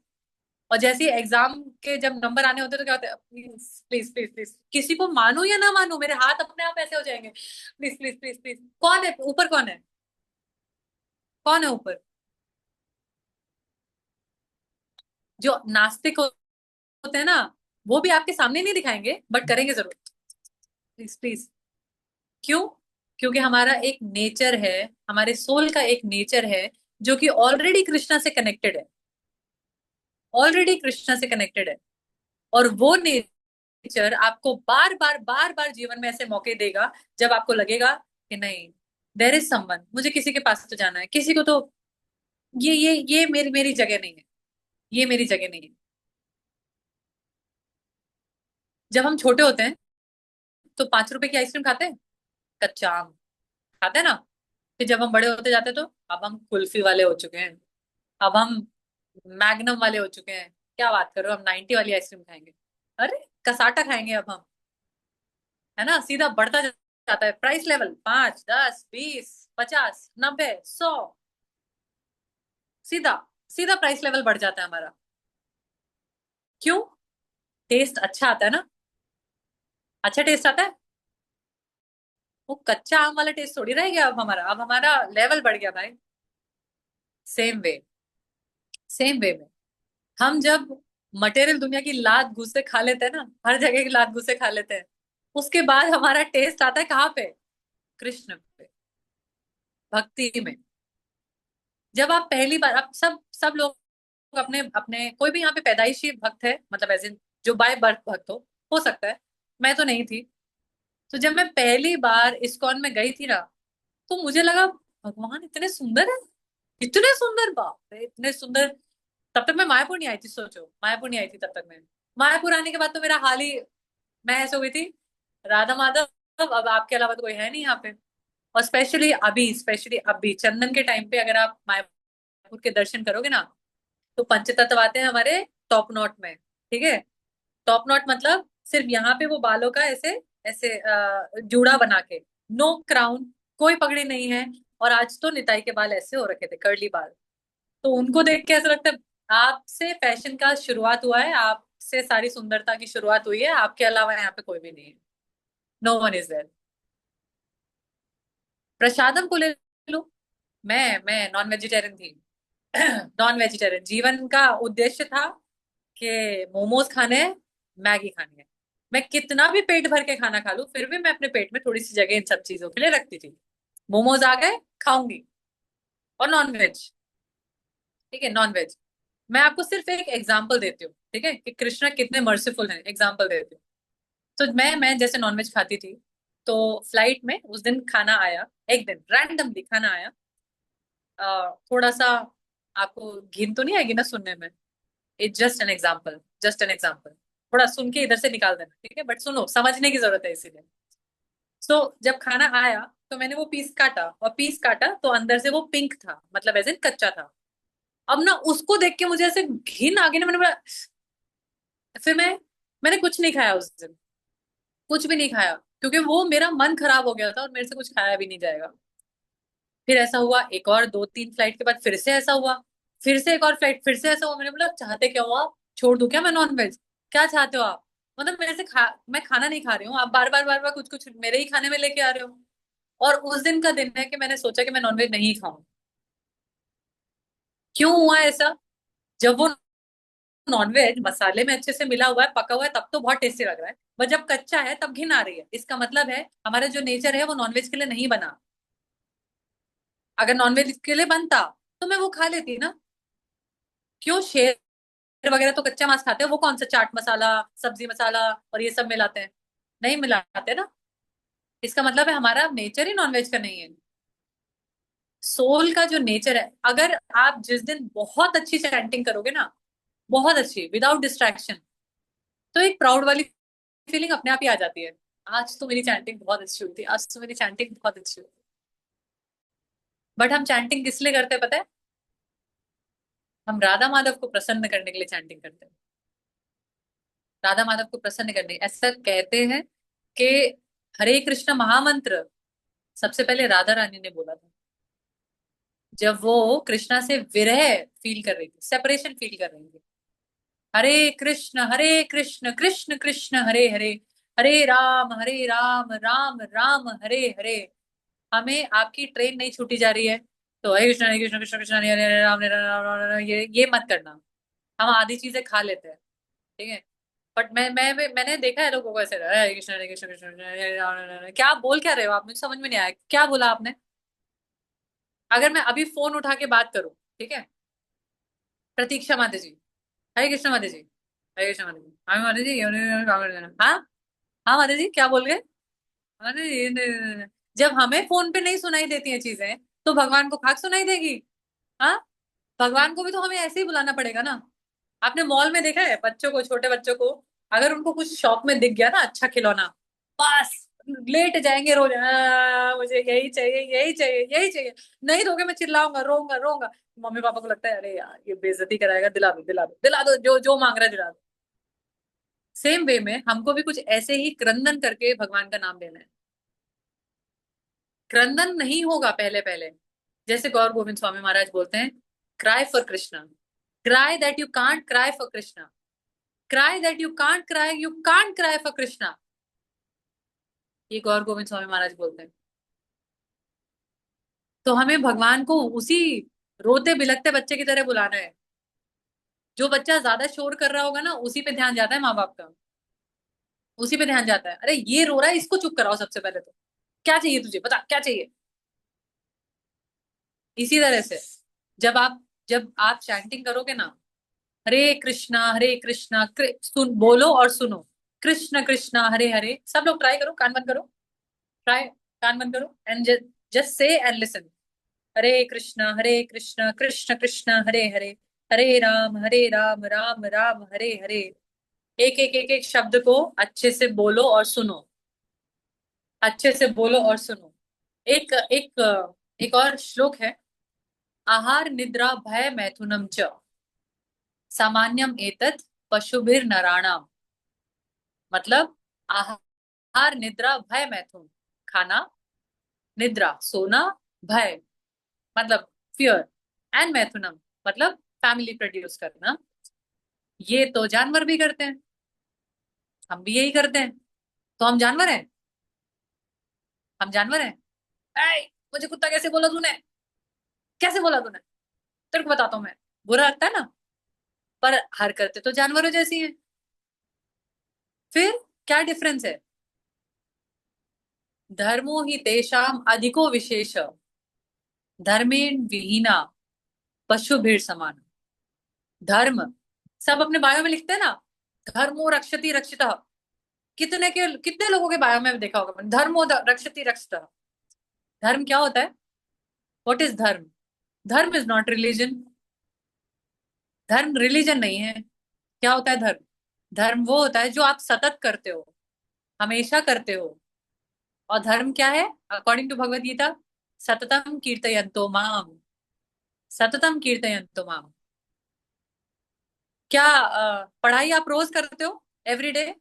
और जैसे ही एग्जाम के जब नंबर आने होते हैं, तो क्या होता है? प्लीज प्लीज प्लीज प्लीज, किसी को मानो या ना मानो, मेरे हाथ अपने आप ऐसे हो जाएंगे, प्लीज प्लीज प्लीज प्लीज। कौन है ऊपर? कौन है? कौन है ऊपर? जो नास्तिक होते हैं ना, वो भी आपके सामने नहीं दिखाएंगे, बट करेंगे जरूर, प्लीज प्लीज। क्यों? क्योंकि हमारा एक नेचर है, हमारे सोल का एक नेचर है, जो कि ऑलरेडी कृष्णा से कनेक्टेड है, ऑलरेडी कृष्णा से कनेक्टेड है। और वो नेचर आपको बार बार बार बार जीवन में ऐसे मौके देगा, जब आपको लगेगा कि नहीं, देर इज समवन, मुझे किसी के पास तो जाना है, किसी को तो, ये मेरी मेरी जगह नहीं है, ये मेरी जगह नहीं है। जब हम छोटे होते हैं, तो 5 रुपए की आइसक्रीम खाते हैं, कच्चा आम खाते हैं ना। फिर जब हम बड़े होते जाते हैं, तो अब हम कुल्फी वाले हो चुके हैं, अब हम मैग्नम वाले हो चुके हैं, क्या बात करो, हम 90 वाली आइसक्रीम खाएंगे, अरे कसाटा खाएंगे अब हम, है ना। सीधा बढ़ता जाता है प्राइस लेवल, 5, 10, 20, 50, 90, 100, सीधा सीधा प्राइस लेवल बढ़ जाता है हमारा। क्यों? टेस्ट अच्छा आता है ना, अच्छा टेस्ट आता है। वो कच्चा आम वाला टेस्ट थोड़ी रह गया अब हमारा, अब हमारा लेवल बढ़ गया भाई। सेम वे, सेम वे में हम जब मटेरियल दुनिया की लात घुसे खा लेते हैं ना, हर जगह की लात घुसे खा लेते हैं, उसके बाद हमारा टेस्ट आता है कहाँ पे? कृष्ण पे, भक्ति में। जब आप पहली बार, आप सब लोग अपने अपने, कोई भी यहाँ पे पैदाइशी भक्त है, मतलब एज इन जो बाय बर्थ भक्त हो सकता है, मैं तो नहीं थी। तो जब मैं पहली बार इस्कॉन में गई थी ना, तो मुझे लगा भगवान इतने सुंदर है, इतने सुंदर, बाप रे इतने सुंदर। तब तक मैं मायापुर नहीं आई थी, सोचो, मायापुर नहीं आई थी तब तक मैं। मायापुर आने के बाद तो मेरा हाल ही, मैं ऐसे हो गई थी, राधा माधव, अब आपके अलावा तो कोई है नहीं यहाँ पे। और स्पेशली अभी चंदन के टाइम पे अगर आप मायापुर के दर्शन करोगे ना, तो पंचतत्व आते हैं हमारे टॉप नॉट में, ठीक है। टॉप नॉट मतलब सिर्फ यहाँ पे वो बालों का ऐसे ऐसे जूड़ा बना के, नो क्राउन, कोई पगड़ी नहीं है। और आज तो निताई के बाल ऐसे हो रखे थे, कर्ली बाल। तो उनको देख के ऐसा लगता है, आपसे फैशन का शुरुआत हुआ है, आपसे सारी सुंदरता की शुरुआत हुई है, आपके अलावा यहाँ पे कोई भी नहीं है, नो वन इज देयर। प्रसादम को ले लो, मैं नॉन वेजिटेरियन थी। नॉन वेजिटेरियन जीवन का उद्देश्य था कि मोमोज खाने हैं, मैगी खानी है। मैं कितना भी पेट भर के खाना खा लूं, फिर भी मैं अपने पेट में थोड़ी सी जगह इन सब चीजों के लिए रखती थी। मोमोज आ गए, खाऊंगी। और नॉन वेज, ठीक है, नॉन वेज। मैं आपको सिर्फ एक एग्जांपल देती हूँ, ठीक है, कि कृष्णा कितने मर्सीफुल हैं, एग्जांपल देती हूँ। तो मैं जैसे नॉनवेज खाती थी, तो फ्लाइट में उस दिन खाना आया, एक दिन रैंडमली खाना आया, थोड़ा सा, आपको घिन तो नहीं आएगी ना सुनने में, it just an example, just an example, थोड़ा सुन के इधर से निकाल देना, ठीक है, बट सुनो, समझने की जरूरत है इसीलिए। जब खाना आया, तो मैंने वो पीस काटा, और पीस काटा तो अंदर से वो पिंक था, मतलब एज इन कच्चा था। अब ना उसको देख के मुझे ऐसे घिन आ गई ना, मैंने बोला। फिर मैंने कुछ नहीं खाया उस दिन, कुछ भी नहीं खाया, क्योंकि वो मेरा मन खराब हो गया था और मेरे से कुछ खाया भी नहीं जाएगा। फिर ऐसा हुआ, एक और 2-3 फ्लाइट के बाद फिर से ऐसा हुआ, फिर से एक और फ्लाइट, फिर से ऐसा हुआ। मैंने बोला चाहते क्या हो आप, छोड़ दूं क्या मैं नॉन वेज? क्या चाहते हो आप? मतलब मेरे से मैं खाना नहीं खा रही हूँ, आप बार बार बार बार कुछ कुछ मेरे ही खाने में लेके आ रहे हो। और उस दिन का दिन है कि मैंने सोचा कि मैं नॉनवेज नहीं खाऊं। क्यों हुआ ऐसा? जब वो नॉनवेज मसाले में अच्छे से मिला हुआ है, पका हुआ है, तब तो बहुत टेस्टी लग रहा है, पर जब कच्चा है तब घिन आ रही है। इसका मतलब है हमारा जो नेचर है वो नॉनवेज के लिए नहीं बना। अगर नॉनवेज के लिए बनता तो मैं वो खा लेती ना। क्यों? शेर वगैरह तो कच्चा मांस खाते हैं, वो कौन सा चाट मसाला, सब्जी मसाला और ये सब मिलाते हैं? नहीं मिलाते ना। इसका मतलब है हमारा नेचर ही नॉनवेज का नहीं है। सोल का जो नेचर है, अगर आप जिस दिन बहुत अच्छी चैंटिंग करोगे ना, बहुत अच्छी विदाउट डिस्ट्रैक्शन, तो एक प्राउड वाली फीलिंग अपने आप ही आ जाती है। आज तो मेरी चैंटिंग बहुत अच्छी हुई थी, आज तो मेरी चैंटिंग बहुत अच्छी हुई थी। बट हम चैंटिंग किस लिए करते हैं पता है? हम राधा माधव को प्रसन्न करने के लिए चैंटिंग करते हैं। राधा माधव को प्रसन्न करने, ऐसा कहते हैं कि हरे कृष्ण महामंत्र सबसे पहले राधा रानी ने बोला था, जब वो कृष्णा से विरह फील कर रही थी, सेपरेशन फील कर रही थी। हरे कृष्ण कृष्ण कृष्ण हरे हरे, हरे राम राम राम हरे हरे। हमें आपकी ट्रेन नहीं छूटी जा रही है, तो हरे कृष्ण कृष्ण कृष्ण हरे हरे हरे राम राम राम, ये मत करना। हम आधी चीजें खा लेते हैं, ठीक है। बट मैंने देखा है लोगों को ऐसे, हरे कृष्ण कृष्ण कृष्ण हरे राम राम राम। क्या आप बोल क्या रहे हो? आप, मुझे समझ में नहीं आया क्या बोला आपने। अगर मैं अभी फोन उठा के बात करूं, ठीक है, प्रतीक्षा माता जी, हरे कृष्ण माता जी, हरे कृष्ण माता जी, हाँ माता जी, हाँ हाँ माता जी, क्या बोल गए? अरे जब हमें फोन पे नहीं सुनाई देती हैं चीजें, तो भगवान को खाक सुनाई देगी? हाँ, भगवान को भी तो हमें ऐसे ही बुलाना पड़ेगा ना। आपने मॉल में देखा है बच्चों को, छोटे बच्चों को, अगर उनको कुछ शॉप में दिख गया ना अच्छा खिलौना, बस लेट जाएंगे रोज, मुझे यही चाहिए यही चाहिए यही चाहिए, नहीं दोगे मैं चिल्लाऊंगा रोऊंगा रोऊंगा। मम्मी पापा को लगता है अरे यार ये बेइज्जती कराएगा, दिला दो दिला दो दिला दो, जो जो मांग रहा है दिला दो। सेम वे में हमको भी कुछ ऐसे ही क्रंदन करके भगवान का नाम लेना है। क्रंदन नहीं होगा पहले पहले, जैसे गौर गोविंद स्वामी महाराज बोलते हैं, cry for Krishna, cry that you can't cry for Krishna, cry that you can't cry for Krishna. ये गौर गोविंद स्वामी महाराज बोलते हैं। तो हमें भगवान को उसी रोते बिलखते बच्चे की तरह बुलाना है। जो बच्चा ज्यादा शोर कर रहा होगा ना, उसी पे ध्यान जाता है माँ बाप का, उसी पे ध्यान जाता है। अरे ये रो रहा है, इसको चुप कराओ सबसे पहले तो, क्या चाहिए तुझे बता क्या चाहिए। इसी तरह से जब आप चैंटिंग करोगे ना, हरे कृष्णा सुन बोलो और सुनो, कृष्ण कृष्ण हरे हरे। सब लोग ट्राई करो, कान बंद करो, ट्राई, कान बंद करो and just say and listen. Hare Krishna Krishna Krishna Hare Hare, Hare Ram Ram Ram Hare Hare. एक एक शब्द को अच्छे से बोलो और सुनो, अच्छे से बोलो और सुनो। एक एक एक और श्लोक है, आहार निद्रा भय मैथुनम च सामान्यम एतत् पशुभिर नराणाम। मतलब आहार निद्रा भय मैथुन, खाना, निद्रा सोना, भय मतलब फियर, एंड मैथुनम मतलब फैमिली प्रोड्यूस करना, ये तो जानवर भी करते हैं, हम भी यही करते हैं। तो हम जानवर हैं? हम जानवर हैं? ऐ, मुझे कुत्ता कैसे बोला तूने, कैसे बोला तूने, तेरे को बताता हूँ मैं। बुरा लगता है ना, पर हरकतें तो जानवरों जैसी हैं। फिर क्या डिफरेंस है? धर्मो ही तेषाम अधिको विशेष, धर्मेण विहीना पशु भीड़ समान। धर्म, सब अपने बायो में लिखते हैं ना, धर्मो रक्षति रक्षितः। कितने लोगों के बायो में देखा होगा मैंने, धर्मो रक्षति रक्षितः। धर्म क्या होता है? व्हाट इज धर्म? धर्म इज नॉट रिलीजन। धर्म रिलीजन नहीं है। क्या होता है धर्म? धर्म वो होता है जो आप सतत करते हो, हमेशा करते हो। और धर्म क्या है अकॉर्डिंग टू भगवत गीता? सततम कीर्तयन्तो माम, सततम कीर्तयन्तो माम। क्या पढ़ाई आप रोज करते हो, एवरीडे?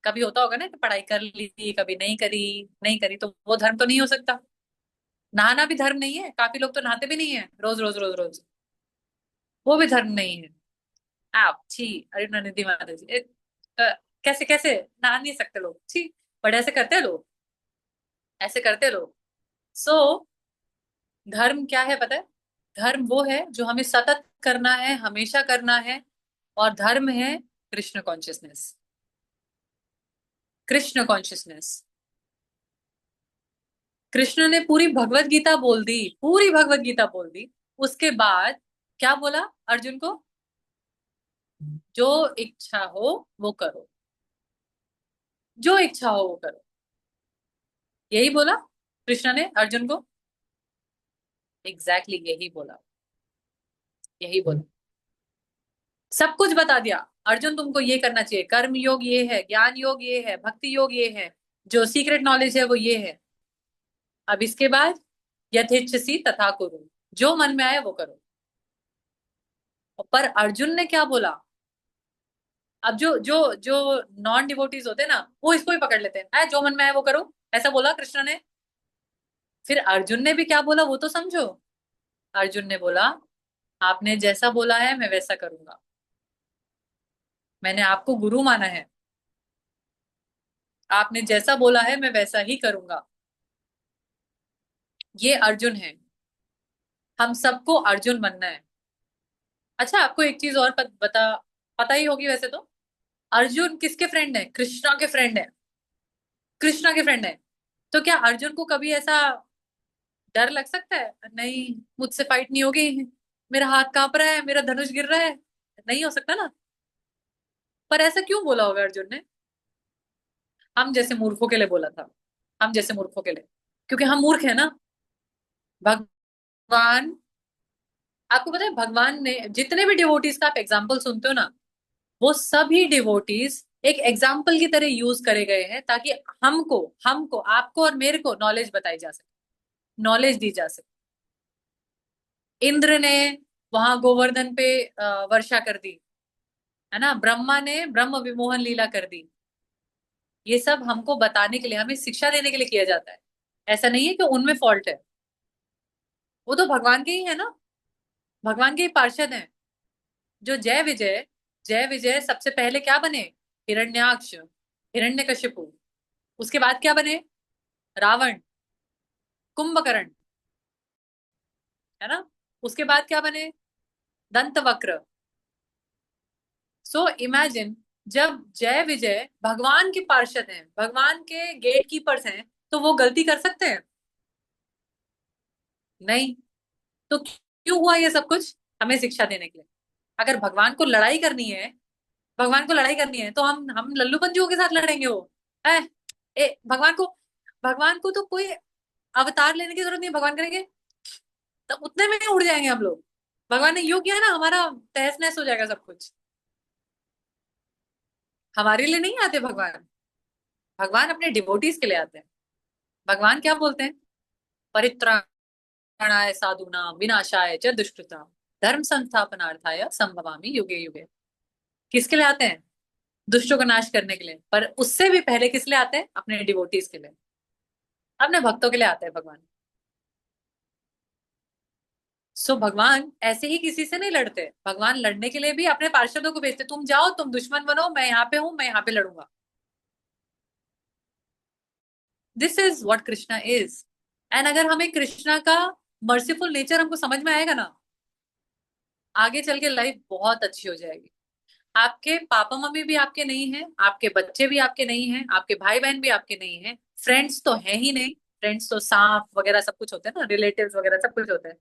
कभी होता होगा ना कि पढ़ाई कर ली, कभी नहीं करी, नहीं करी, तो वो धर्म तो नहीं हो सकता। नहाना भी धर्म नहीं है, काफी लोग तो नहाते भी नहीं है रोज रोज रोज रोज, वो भी धर्म नहीं है। आप छी, अरे निधि माता जी, कैसे कैसे नहा नहीं सकते लोग, छी। बट ऐसे करते हैं लोग, ऐसे करते हैं लोग। सो धर्म क्या है पता है? धर्म वो है जो हमें सतत करना है, हमेशा करना है। और धर्म है कृष्ण कॉन्शियसनेस, कृष्ण कॉन्शियसनेस। कृष्ण ने पूरी भगवत गीता बोल दी, पूरी भगवत गीता बोल दी। उसके बाद क्या बोला अर्जुन को? जो इच्छा हो वो करो, जो इच्छा हो वो करो। यही बोला कृष्ण ने अर्जुन को। एग्जैक्टली यही बोला, यही बोला। सब कुछ बता दिया। अर्जुन तुमको ये करना चाहिए, कर्म योग ये है, ज्ञान योग ये है, भक्ति योग ये है, जो सीक्रेट नॉलेज है वो ये है। अब इसके बाद यथेच्छसी तथा कुरु, जो मन में आए वो करो। पर अर्जुन ने क्या बोला? अब जो जो जो नॉन डिवोटीज होते हैं ना, वो इसको ही पकड़ लेते हैं, जो मन में आए वो करो, ऐसा बोला कृष्ण ने। फिर अर्जुन ने भी क्या बोला वो तो समझो। अर्जुन ने बोला, आपने जैसा बोला है मैं वैसा करूंगा, मैंने आपको गुरु माना है, आपने जैसा बोला है मैं वैसा ही करूंगा। ये अर्जुन है। हम सबको अर्जुन बनना है। अच्छा, आपको एक चीज और पता ही होगी वैसे तो। अर्जुन किसके फ्रेंड है? कृष्णा के फ्रेंड है, कृष्णा के फ्रेंड है। तो क्या अर्जुन को कभी ऐसा डर लग सकता है, नहीं मुझसे फाइट नहीं होगी, मेरा हाथ कांप रहा है, मेरा धनुष गिर रहा है? नहीं हो सकता ना। पर ऐसा क्यों बोला होगा अर्जुन ने? हम जैसे मूर्खों के लिए बोला था, हम जैसे मूर्खों के लिए, क्योंकि हम मूर्ख है ना। भगवान, आपको पता है भगवान ने जितने भी डिवोटीज का आप एग्जाम्पल सुनते हो ना, वो सभी डिवोटीज एक एग्जाम्पल की तरह यूज करे गए हैं, ताकि हमको हमको आपको और मेरे को नॉलेज बताई जा सके, नॉलेज दी जा सके। इंद्र ने वहां गोवर्धन पे वर्षा कर दी, है ना। ब्रह्मा ने ब्रह्म विमोहन लीला कर दी। ये सब हमको बताने के लिए, हमें शिक्षा देने के लिए किया जाता है। ऐसा नहीं है कि उनमें फॉल्ट है, वो तो भगवान के ही है ना, भगवान के ही पार्षद हैं। जो जय विजय, जय विजय सबसे पहले क्या बने? हिरण्याक्ष, हिरण्यकशिपु। उसके बाद क्या बने? रावण, कुंभकर्ण, है ना। उसके बाद क्या बने? दंतवक्र। सो इमेजिन, जब जय विजय भगवान के पार्षद हैं, भगवान के गेट कीपर्स हैं, तो वो गलती कर सकते हैं? नहीं। तो क्यों हुआ ये सब कुछ? हमें शिक्षा देने के लिए। अगर भगवान को लड़ाई करनी है, भगवान को लड़ाई करनी है, तो हम लल्लू पंजुओं के साथ लड़ेंगे वो? है भगवान को तो कोई अवतार लेने की जरूरत नहीं, भगवान करेंगे तो उतने में ही उड़ जाएंगे हम लोग। भगवान ने योग किया ना, हमारा तहस नहस हो जाएगा सब कुछ। हमारे लिए नहीं आते भगवान, भगवान अपने डिवोटीज के लिए आते हैं। भगवान क्या बोलते हैं? परित्राणाय साधूनां विनाशाय च दुष्कृतां धर्म संस्थापनार्थाय संभवामि युगे युगे। किसके लिए आते हैं? दुष्टों का नाश करने के लिए। पर उससे भी पहले किस लिए आते हैं? अपने डिवोटीज के लिए, अपने भक्तों के लिए आते हैं भगवान। सो भगवान ऐसे ही किसी से नहीं लड़ते, भगवान लड़ने के लिए भी अपने पार्षदों को भेजते, तुम जाओ, तुम दुश्मन बनो, मैं यहाँ पे हूं, मैं यहाँ पे लड़ूंगा। This is what Krishna is. And अगर हमें कृष्णा का मर्सीफुल नेचर हमको समझ में आएगा ना, आगे चल के लाइफ बहुत अच्छी हो जाएगी। आपके पापा मम्मी भी आपके नहीं हैं, आपके बच्चे भी आपके नहीं हैं, आपके भाई बहन भी आपके नहीं हैं, फ्रेंड्स तो है ही नहीं। फ्रेंड्स तो सांप वगैरह सब कुछ होते हैं ना, रिलेटिव्स वगैरह सब कुछ होते हैं,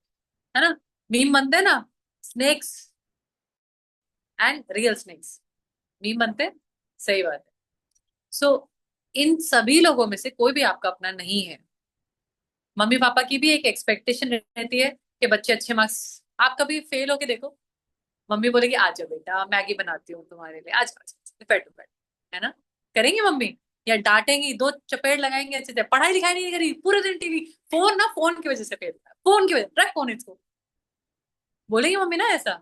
है ना। मीम बनते हैं ना, snakes and real snakes, meme बनते हैं। सही बात है। सो इन सभी लोगों में से कोई भी आपका अपना नहीं है। मम्मी पापा की भी एक एक्सपेक्टेशन रहती है कि बच्चे अच्छे मार्क्स, आप कभी फेल होके देखो, मम्मी बोलेगी आ जाओ बेटा मैगी बनाती हूँ तुम्हारे लिए, आज बैठ बैठ, है ना। करेंगी मम्मी? या डांटेंगी, दो चपेट लगाएंगे अच्छे से, पढ़ाई लिखाई नहीं करी, पूरे दिन टीवी, फोन ना, फोन की वजह से फेल, फोन की वजह, रख फोन इसको, बोलेगी मम्मी ना ऐसा?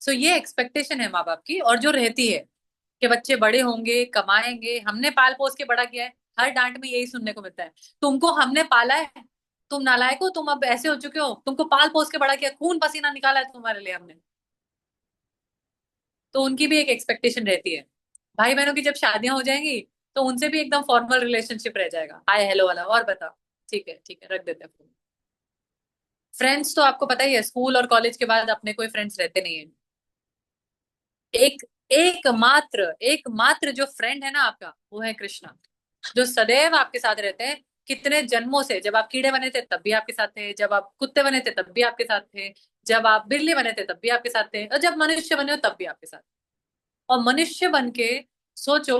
सो ये एक्सपेक्टेशन है माँ बाप की, और जो रहती है कि बच्चे बड़े होंगे, कमाएंगे। हमने पाल पोस के बड़ा किया है, हर डांट में यही सुनने को मिलता है, तुमको हमने पाला है, तुम नालायक हो, तुम अब ऐसे हो चुके हो, तुमको पाल पोस के बड़ा किया, खून पसीना निकाला है तुम्हारे लिए हमने। तो उनकी भी एक एक्सपेक्टेशन रहती है। भाई बहनों की जब शादियां हो जाएंगी तो उनसे भी एकदम फॉर्मल रिलेशनशिप रह जाएगा, हाय हेलो वाला, और बता, ठीक है, रख देते हैं फोन। फ्रेंड्स तो आपको पता ही है, स्कूल और कॉलेज के बाद अपने कोई फ्रेंड्स रहते नहीं है। एक एकमात्र जो फ्रेंड है ना आपका, वो है कृष्णा, जो सदैव आपके साथ रहते हैं। कितने जन्मों से, जब आप कीड़े बने थे तब भी आपके साथ थे, जब आप कुत्ते बने थे तब भी आपके साथ थे, जब आप बिल्ली बने थे तब भी आपके साथ थे, और जब मनुष्य बने हो तब भी आपके साथ। और मनुष्य बन के सोचो,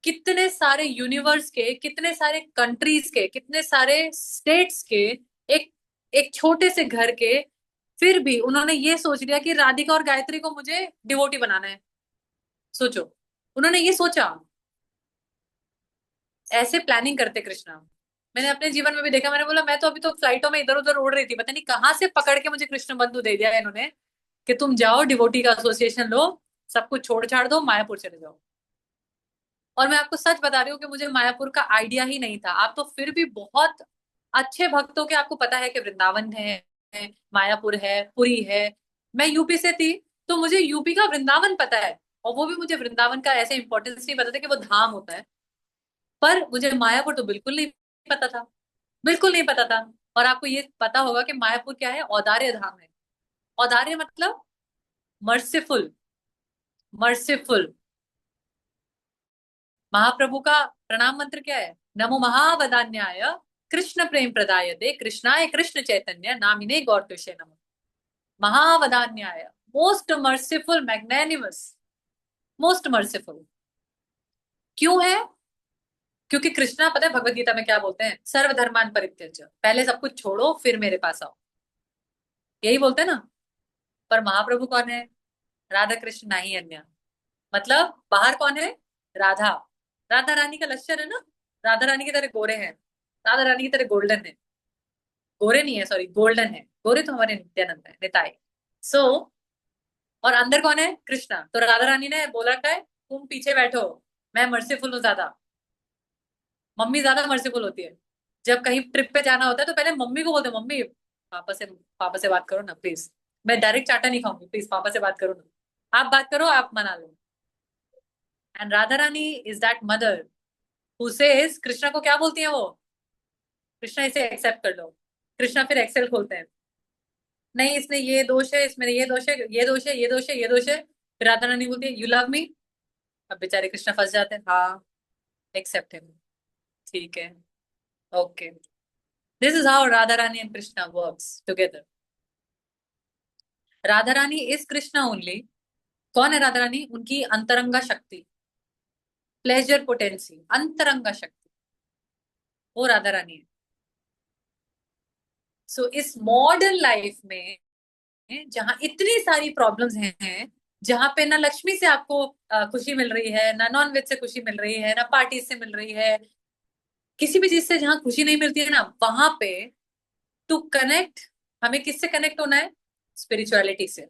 कितने सारे यूनिवर्स के, कितने सारे कंट्रीज के, कितने सारे स्टेट्स के, एक एक छोटे से घर के, फिर भी उन्होंने ये सोच लिया कि राधिका और गायत्री को मुझे डिवोटी बनाना है। सोचो, उन्होंने ये सोचा। ऐसे प्लानिंग करते कृष्णा। मैंने अपने जीवन में भी देखा, मैंने बोला मैं तो अभी तो फ्लाइटों में इधर उधर उड़ रही थी, पता नहीं कहाँ से पकड़ के मुझे कृष्ण बंधु दे दिया है इन्होंने, कि तुम जाओ डिवोटी का एसोसिएशन लो, सब कुछ छोड़ छाड़ दो, मायापुर चले जाओ। और मैं आपको सच बता रही हूँ कि मुझे मायापुर का आइडिया ही नहीं था। आप तो फिर भी बहुत अच्छे भक्तों के, आपको पता है कि वृंदावन है, मायापुर है, पुरी है। मैं यूपी से थी, तो मुझे यूपी का वृंदावन पता है, और वो भी मुझे वृंदावन का ऐसे इंपॉर्टेंस नहीं पता था कि वो धाम होता है। पर मुझे मायापुर तो बिल्कुल नहीं पता था, बिल्कुल नहीं पता था। और आपको ये पता होगा कि मायापुर क्या है? औदार्य धाम है। औदार्य मतलब मर्सीफुल, मर्सीफुल। महाप्रभु का प्रणाम मंत्र क्या है? नमो महावदान्याय कृष्ण प्रेम प्रदायते कृष्णाय कृष्ण चैतन्य नामिने गौरतुषे नमः। महावदान्याय, मोस्ट मर्सीफुल, मैग्नेनिमस, मोस्ट मर्सीफुल। क्यों है? क्योंकि कृष्णा, पता है भगवत गीता में क्या बोलते हैं? सर्वधर्मान परित्यज्य, पहले सब कुछ छोड़ो फिर मेरे पास आओ, यही बोलते हैं ना। पर महाप्रभु कौन है? राधा कृष्ण नहीं अन्य। मतलब बाहर कौन है? राधा। राधा रानी का लश्कर है ना, राधा रानी की तरह गोरे हैं, राधा रानी की तरह गोल्डन है। गोरे नहीं है, सॉरी, गोल्डन है। गोरे तो हमारे नित्यानंद है, निताई। सो और अंदर कौन है? कृष्णा। तो राधा रानी ने बोला क्या है? तुम पीछे बैठो, मैं मर्सीफुल हूँ ज्यादा। मम्मी ज्यादा मर्सीफुल होती है। जब कहीं ट्रिप पे जाना होता है तो पहले मम्मी को बोलते हैं, मम्मी पापा से बात करो ना प्लीज, मैं डायरेक्ट चाटा नहीं खाऊंगी, प्लीज पापा से बात करो ना, आप बात करो, आप मना लो। And Radha Rani is that mother who says, Krishna को क्या बोलती है वो? कृष्णा इसे एक्सेप्ट कर लो। कृष्णा फिर एक्सेल खोलते हैं, नहीं इसमें ये दोष है, इसमें ये दोष है, ये दोष है, ये दोष है, ये दोष है। फिर राधा रानी बोलती है यू लव मी। अब बेचारे कृष्णा फंस जाते हैं, हाँ एक्सेप्ट हिम, ठीक है, okay. This is how Radha Rani and Krishna works together. Radha Rani is Krishna only. कौन है राधा रानी? उनकी अंतरंगा शक्ति, प्लेजर पोटेंसी, अंतरंगा शक्ति, वो राधा रानी है। सो इस मॉडर्न लाइफ में, जहां इतनी सारी प्रॉब्लम्स हैं, जहां पे ना लक्ष्मी से आपको खुशी मिल रही है, ना नॉन वेज से खुशी मिल रही है, ना पार्टी से मिल रही है, किसी भी चीज से जहां खुशी नहीं मिलती है ना, वहां पे टू कनेक्ट, हमें किससे कनेक्ट होना है? स्पिरिचुअलिटी से,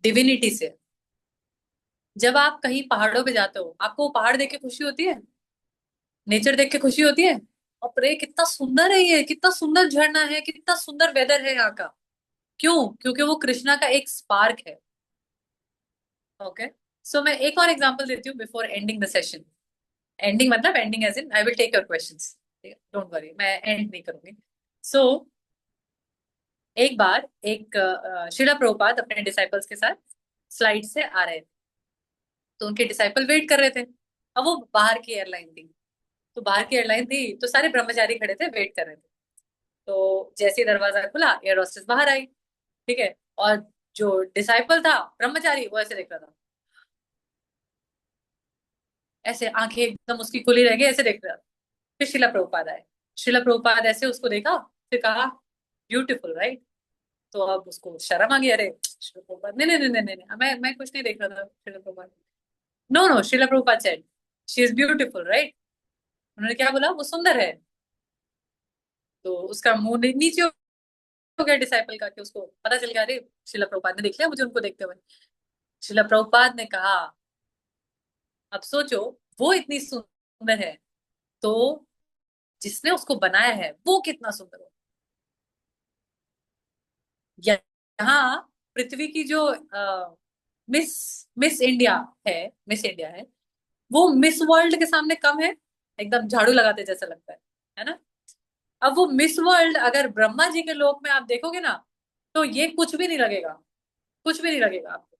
डिविनिटी से। जब आप कहीं पहाड़ों पे जाते हो, आपको वो पहाड़ देख के खुशी होती है, नेचर देख के खुशी होती है, और अरे कितना सुंदर है ये, कितना सुंदर झरना है, कितना सुंदर वेदर है यहाँ का। क्यों? क्योंकि वो कृष्णा का एक स्पार्क है। ओके, सो मैं एक और एग्जांपल देती हूँ before ending the session. Ending मतलब ending as in I will take your questions, don't worry, मैं एंड नहीं करूंगी। सो एक बार एक शिला प्रभुपाद अपने डिसाइपल्स के साथ फ्लाइट से आ रहे थे, तो उनके डिसाइपल वेट कर रहे थे। अब वो बाहर की एयरलाइन थी, तो बाहर की एयरलाइन थी तो सारे ब्रह्मचारी खड़े थे, वेट कर रहे थे। तो जैसे ही दरवाजा खुला, एयर होस्टेस बाहर आई, ठीक है। और जो डिसाइपल था, ब्रह्मचारी, वो ऐसे देख रहा था, ऐसे आंखें एकदम उसकी खुली रह गई, ऐसे देख रहा था। फिर शिला प्रभुपाद आए। शिला प्रभुपाद ऐसे उसको देखा, फिर कहा ब्यूटीफुल राइट। तो अब उसको शर्म आ गई, अरे शिला प्रभुपाद, नहीं नहीं नहीं नहीं नहीं नहीं, मैं कुछ नहीं देख रहा था शिला Prabhupada. No no, Shila Prabhupada said she is beautiful right. उन्होंने क्या बोला? वो सुंदर है। तो उसका मुंह नीचे हो गया डिसाइपल का कि उसको पता चल गया, अरे शिला प्रभुपाद ने देख लिया मुझे उनको देखते हुए। शिला प्रभुपाद ने कहा, अब सोचो, वो इतनी सुंदर है, तो जिसने उसको बनाया है वो कितना सुंदर हो। यहाँ पृथ्वी की जो मिस मिस इंडिया है, मिस इंडिया है, वो मिस वर्ल्ड के सामने कम है, एकदम झाड़ू लगाते जैसा लगता है ना। अब वो मिस वर्ल्ड अगर ब्रह्मा जी के लोक में आप देखोगे ना, तो ये कुछ भी नहीं लगेगा, कुछ भी नहीं लगेगा आपको।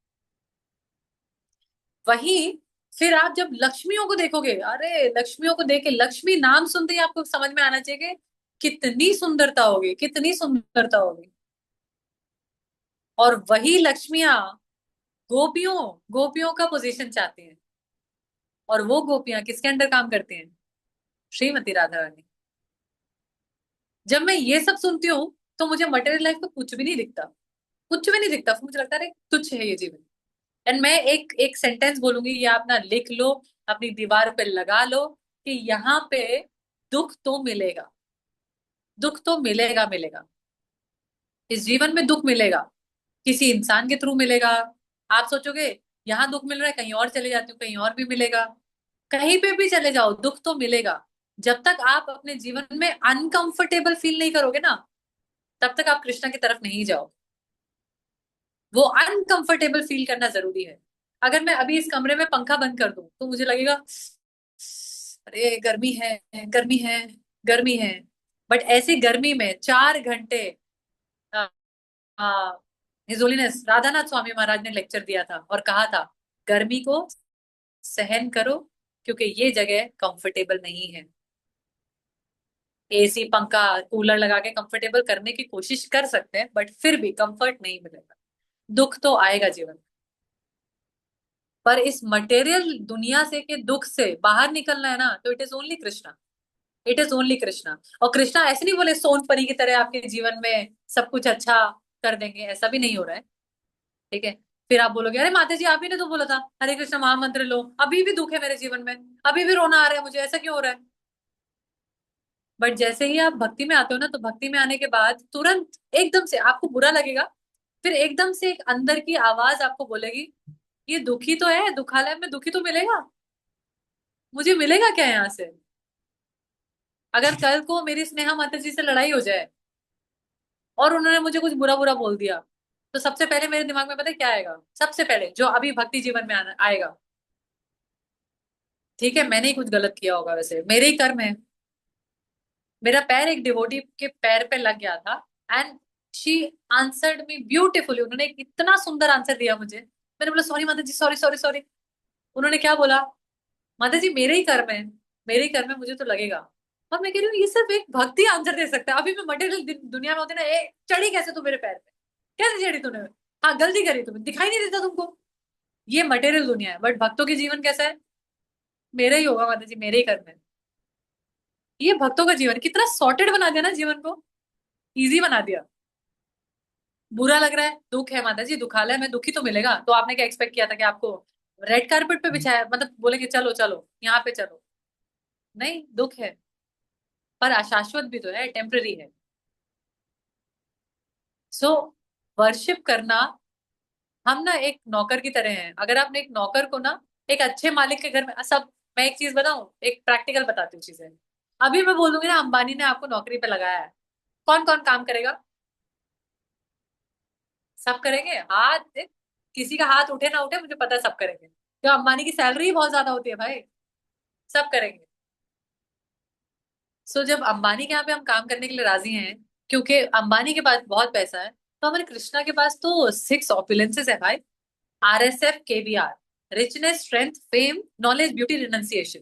वही फिर आप जब लक्ष्मियों को देखोगे, अरे लक्ष्मियों को देख के, लक्ष्मी नाम सुनते ही आपको समझ में आना चाहिए कि कितनी सुंदरता होगी, कितनी सुंदरता होगी। और वही लक्ष्मियां गोपियों गोपियों का पोजीशन चाहती हैं, और वो गोपियां किसके अंडर काम करती हैं? श्रीमती राधा रानी। जब मैं ये सब सुनती हूँ तो मुझे मटेरियल लाइफ में कुछ भी नहीं दिखता, कुछ भी नहीं दिखता। फिर मुझे लगता है अरे तुच्छ है ये जीवन। एंड मैं एक एक सेंटेंस बोलूंगी, ये अपना लिख लो, अपनी दीवार पे लगा लो, कि यहाँ पे दुख तो मिलेगा, दुख तो मिलेगा मिलेगा। इस जीवन में दुख मिलेगा, किसी इंसान के थ्रू मिलेगा। आप सोचोगे यहाँ दुख मिल रहा है, कहीं और चले जाती हूँ, कहीं और भी मिलेगा। कहीं पे भी चले जाओ दुख तो मिलेगा। जब तक आप अपने जीवन में अनकंफर्टेबल फील नहीं करोगे ना, तब तक आप कृष्णा की तरफ नहीं जाओ। वो अनकंफर्टेबल फील करना जरूरी है। अगर मैं अभी इस कमरे में पंखा बंद कर दूं तो मुझे लगेगा अरे गर्मी है, गर्मी है, गर्मी है। बट ऐसी गर्मी में 4 घंटे हिज होलीनेस राधानाथ स्वामी महाराज ने लेक्चर दिया था और कहा था, गर्मी को सहन करो, क्योंकि ये जगह कंफर्टेबल नहीं है। एसी पंखा कूलर लगा के कंफर्टेबल करने की कोशिश कर सकते हैं, बट फिर भी कंफर्ट नहीं मिलेगा। दुख तो आएगा जीवन में। पर इस मटेरियल दुनिया से के दुख से बाहर निकलना है ना, तो it is only Krishna, it is only Krishna. और कृष्णा ऐसे नहीं बोले सोन परी की तरह आपके जीवन में सब कुछ अच्छा कर देंगे, ऐसा भी नहीं हो रहा है। ठीक है। फिर आप बोलोगे अरे माता जी आप ही ने तो बोला था हरे कृष्ण महामंत्र लो, अभी भी दुख है मेरे जीवन में, अभी भी रोना आ रहा है मुझे, ऐसा क्यों हो रहा है? बट जैसे ही आप भक्ति में आते हो ना, तो भक्ति में आने के बाद तुरंत एकदम से आपको बुरा लगेगा, फिर एकदम से एक अंदर की आवाज आपको बोलेगी, ये दुखी तो है, दुखालय में दुखी तो मिलेगा, मुझे मिलेगा क्या यहाँ से? अगर कल को मेरी स्नेहा माता जी से लड़ाई हो जाए और उन्होंने मुझे कुछ बुरा बुरा बोल दिया, तो सबसे पहले मेरे दिमाग में पता है क्या आएगा? सबसे पहले जो अभी भक्ति जीवन में आएगा, ठीक है मैंने ही कुछ गलत किया होगा, वैसे मेरे ही कर्म है। मेरा पैर एक डिवोटी के पैर पे लग गया था, and she answered me beautifully. उन्होंने एक इतना सुंदर आंसर दिया मुझे, मैंने बोला सॉरी माता जी, सॉरी सॉरी सॉरी। उन्होंने क्या बोला? माता जी मेरे ही कर्म है, मेरे ही कर्म है, मुझे तो लगेगा। और मैं कह रही हूँ ये सिर्फ एक भक्ति आंसर दे सकता है। अभी मैं मटेरियल दुनिया में होती ना, ए चढ़ी कैसे तू मेरे पैर पे, कैसे चढ़ी तूने? हाँ गलती करी तुमने, दिखाई नहीं देता तुमको? ये मटेरियल दुनिया है। बट भक्तों के जीवन कैसा है? मेरा ही होगा माता जी, मेरे ही कर्म है। ये भक्तों का जीवन कितना सॉर्टेड बना दिया ना, जीवन को इजी बना दिया। बुरा लग रहा है, दुख है माता जी, दुखालय में दुखी तो मिलेगा, तो आपने क्या एक्सपेक्ट किया था कि आपको रेड कारपेट पे बिछाया, मतलब बोलेंगे चलो चलो यहाँ पे चलो? नहीं, दुख है, पर अशाश्वत भी तो है, टेम्पररी है। सो वर्शिप करना, हम ना एक नौकर की तरह हैं। अगर आपने एक नौकर को ना एक अच्छे मालिक के घर में सब, मैं एक चीज बताऊं, एक प्रैक्टिकल बताती हूँ चीजें। अभी मैं बोलूंगी ना अंबानी ने आपको नौकरी पे लगाया है, कौन कौन काम करेगा? सब करेंगे हाथ किसी का हाथ उठे ना उठे, मुझे पता है सब करेंगे, क्यों? अंबानी की सैलरी ही बहुत ज्यादा होती है भाई, सब करेंगे। सो जब अंबानी के यहाँ पे हम काम करने के लिए राजी हैं, क्योंकि अंबानी के पास बहुत पैसा है, तो हमारे कृष्णा के पास तो 6 ऑपुलेंसेस है भाई। RSF KBR, richness strength fame knowledge beauty renunciation,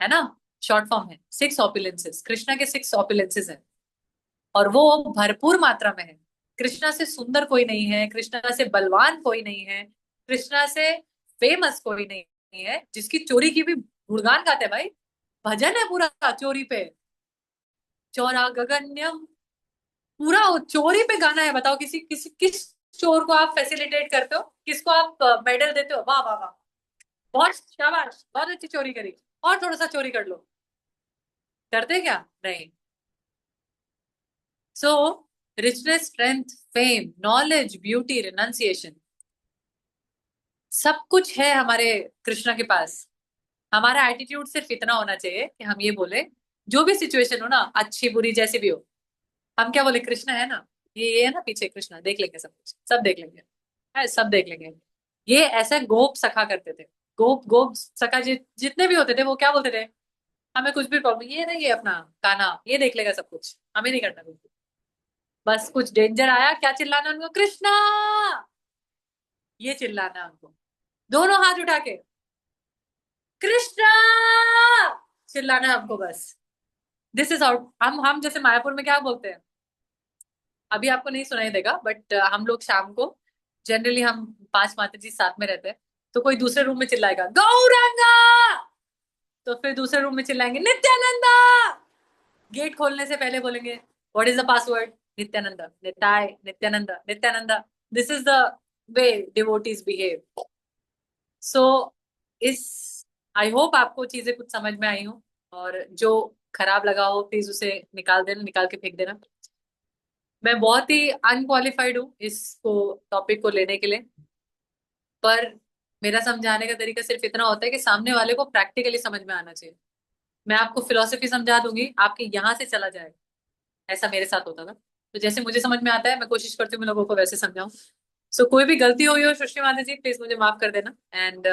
है ना? शॉर्ट फॉर्म है 6 ऑपुलेंसेस, कृष्णा के 6 ऑपुलेंसेस है, और वो भरपूर मात्रा में है। कृष्णा से सुंदर कोई नहीं है, कृष्णा से बलवान कोई नहीं है, कृष्णा से फेमस कोई नहीं है, जिसकी चोरी की भी गुणगान गाते हैं भाई। भजन है पूरा चोरी पे, चोरा गगन्यम, पूरा वो चोरी पे गाना है। बताओ किसी किसी किस चोर को आप फैसिलिटेट करते हो, किसको आप मेडल देते हो? वाह वाह वाह, बहुत शाबाश, बहुत अच्छी चोरी करी, और थोड़ा सा चोरी कर लो। करते क्या? नहीं। So richness, strength, fame, knowledge, beauty, renunciation, सब कुछ है हमारे कृष्णा के पास। हमारा एटीट्यूड सिर्फ इतना होना चाहिए कि हम ये बोले, जो भी सिचुएशन हो ना, अच्छी बुरी जैसी भी हो, हम क्या बोले, कृष्णा है ना, ये है ना पीछे, कृष्णा देख लेंगे, सब कुछ सब देख लेंगे, है सब देख लेंगे। ये ऐसे गोप सखा करते थे। गोप गोप सखा जितने भी होते थे, वो क्या बोलते थे, हमें कुछ भी प्रॉब्लम, ये नहीं, ये अपना कान्हा ये देख लेगा सब कुछ, हमें नहीं करना कुछ। बस कुछ डेंजर आया, क्या चिल्लाना उनको, कृष्णा, ये चिल्लाना उनको, दोनों हाथ उठा के, कृष्णा चिल्लाना है हमको बस। This is out. हम जैसे मायापुर में क्या बोलते हैं, अभी आपको नहीं सुनाई देगा, बट हम लोग शाम को जनरली हम पांच माता जी साथ में रहते हैं, तो कोई दूसरे रूम में चिल्लाएगा गौरंगा, तो फिर दूसरे रूम में चिल्लाएंगे नित्यानंदा, गेट खोलने से पहले बोलेंगे what is the password, Nityananda, Nitai Nityananda Nityananda. This is the way devotees behave. So is I hope आपको चीजें कुछ समझ में आई हो, और जो खराब लगा हो प्लीज उसे निकाल देना, निकाल के फेंक देना। मैं बहुत ही अनक्वालिफाइड हूँ इसको, टॉपिक को लेने के लिए, पर मेरा समझाने का तरीका सिर्फ इतना होता है कि सामने वाले को प्रैक्टिकली समझ में आना चाहिए। मैं आपको फिलोसफी समझा दूंगी, आपके यहाँ से चला जाएगा, ऐसा मेरे साथ होता था। तो जैसे मुझे समझ में आता है, मैं कोशिश करती हूँ मैं लोगों को वैसे समझाऊं। सो कोई भी गलती हुई हो सृष्टि माता जी, प्लीज मुझे माफ कर देना। And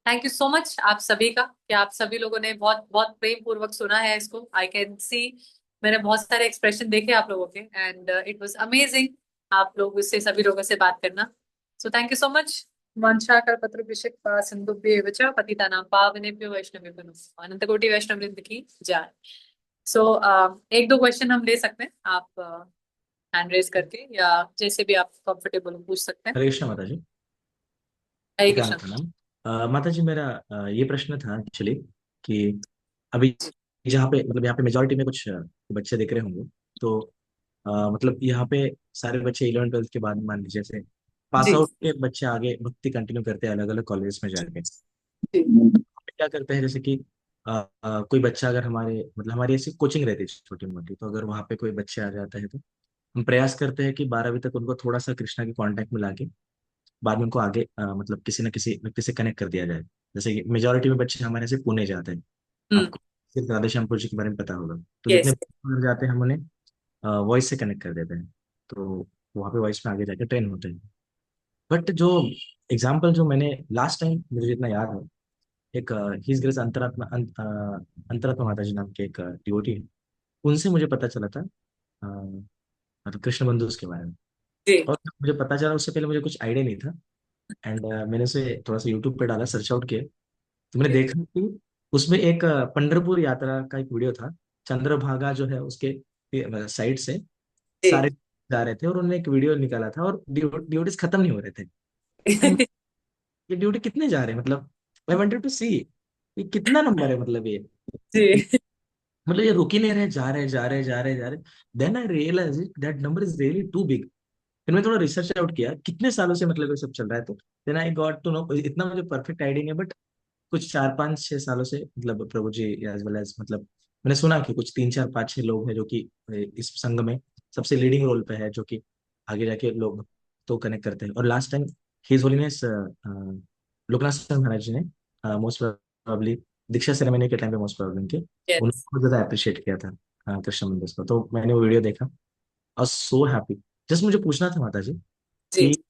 thank you so much आप सभी का, कि आप सभी लोगों ने बहुत बहुत प्रेम पूर्वक सुना है इसको। आई कैन सी, मैंने बहुत सारे एक्सप्रेशन देखे आप लोगों के, एंड इट वाज अमेजिंग आप लोग से, सभी लोगों से बात करना। So thank you so much. वंशाकर पत्र सिंधुभ्य च पतितानां पावनेभ्यो वैष्णवेभ्यो नमः। अनंत कोटि वैष्णव वृंद की जय। सो एक दो क्वेश्चन हम ले सकते हैं, आप हैंड रेज करके या जैसे भी आप कंफर्टेबल हो पूछ सकते हैं। हरे कृष्णा माता जी। हरे इकाना कृष्ण। प्रणाम। माता जी, मेरा ये प्रश्न था एक्चुअली कि अभी जहाँ पे मतलब यहाँ पे मेजोरिटी में कुछ बच्चे दिख रहे होंगे, तो मतलब यहाँ पे सारे बच्चे 11 12 के बाद मान लीजिए जैसे पास जी आउट के बच्चे आगे भक्ति कंटिन्यू करते हैं अलग अलग कॉलेज में जाके। जी क्या करते हैं जैसे कि कोई बच्चा अगर हमारे मतलब हमारी ऐसी कोचिंग रहती है छोटी मोटी, तो अगर वहाँ पे कोई बच्चे आ जाता है तो हम प्रयास करते हैं कि 12वीं तक उनको थोड़ा सा कृष्णा के कांटेक्ट में लाके बाद में उनको आगे मतलब किसी न किसी व्यक्ति से कनेक्ट कर दिया जाए। जैसे कि मेजोरिटी में बच्चे हमारे से पुणे जाते हैं, हम्म। आपको सिर्फ राधेश्यामपुर जी के बारे में पता होगा, तो जितने यस। बच्चे जाते हैं हम उन्हें वॉइस से कनेक्ट कर देते हैं, तो वहाँ पे वॉइस में आगे जाके ट्रेन होते हैं। बट जो एग्जाम्पल जो मैंने लास्ट टाइम मुझे जितना याद है, एक हिज ग्रेस अंतरात्मा अंतरात्मा माता जी नाम के एक डिवोटी है, उनसे मुझे पता चला था मतलब कृष्ण बंधु के बारे में। जी और मुझे पता चला उससे पहले मुझे कुछ आइडिया नहीं था, एंड मैंने उसे थोड़ा सा यूट्यूब पे डाला, सर्च आउट किया, तो मैंने जी देखा कि उसमें एक पंढरपुर यात्रा का एक वीडियो था। चंद्रभागा जो है उसके साइड से जी सारे जा रहे थे और उन्होंने एक वीडियो निकाला था और ड्यूटीज खत्म नहीं हो रहे थे। भाई, ये ड्यूटी कितने जा रहे हैं, मतलब आई वांटेड टू सी ये कितना नंबर है, मतलब ये जी मतलब ये रुक ही नहीं रहे, जा रहे जा रहे जा रहे जा रहे। Then I realise that number is really too big. फिर मैं थोड़ा रिसर्च आउट किया कितने सालों से मतलब ये सब चल रहा है, तो then I got to know, इतना मुझे परफेक्ट आइडिया नहीं है, बट कुछ 4 5 6 सालों से मतलब प्रभु जी एज वेल एज मतलब मैंने सुना कि कुछ 3 4 5 6 लोग हैं जो कि इस संघ में सबसे लीडिंग रोल पे है, जो कि आगे जाके लोग तो कनेक्ट करते हैं। और last time his holiness Lokanath Sharma Maharaj ji ने मोस्ट प्रोबेबली दीक्षा सेरेमनी के टाइम पे मोस्ट प्रोबेबली उनके यस उनको ज्यादा अप्रिशिएट किया था कृष्ण मंदिर को, तो मैंने वो वीडियो देखा और सो हैप्पी। जस्ट मुझे पूछना था माता जी जी। कि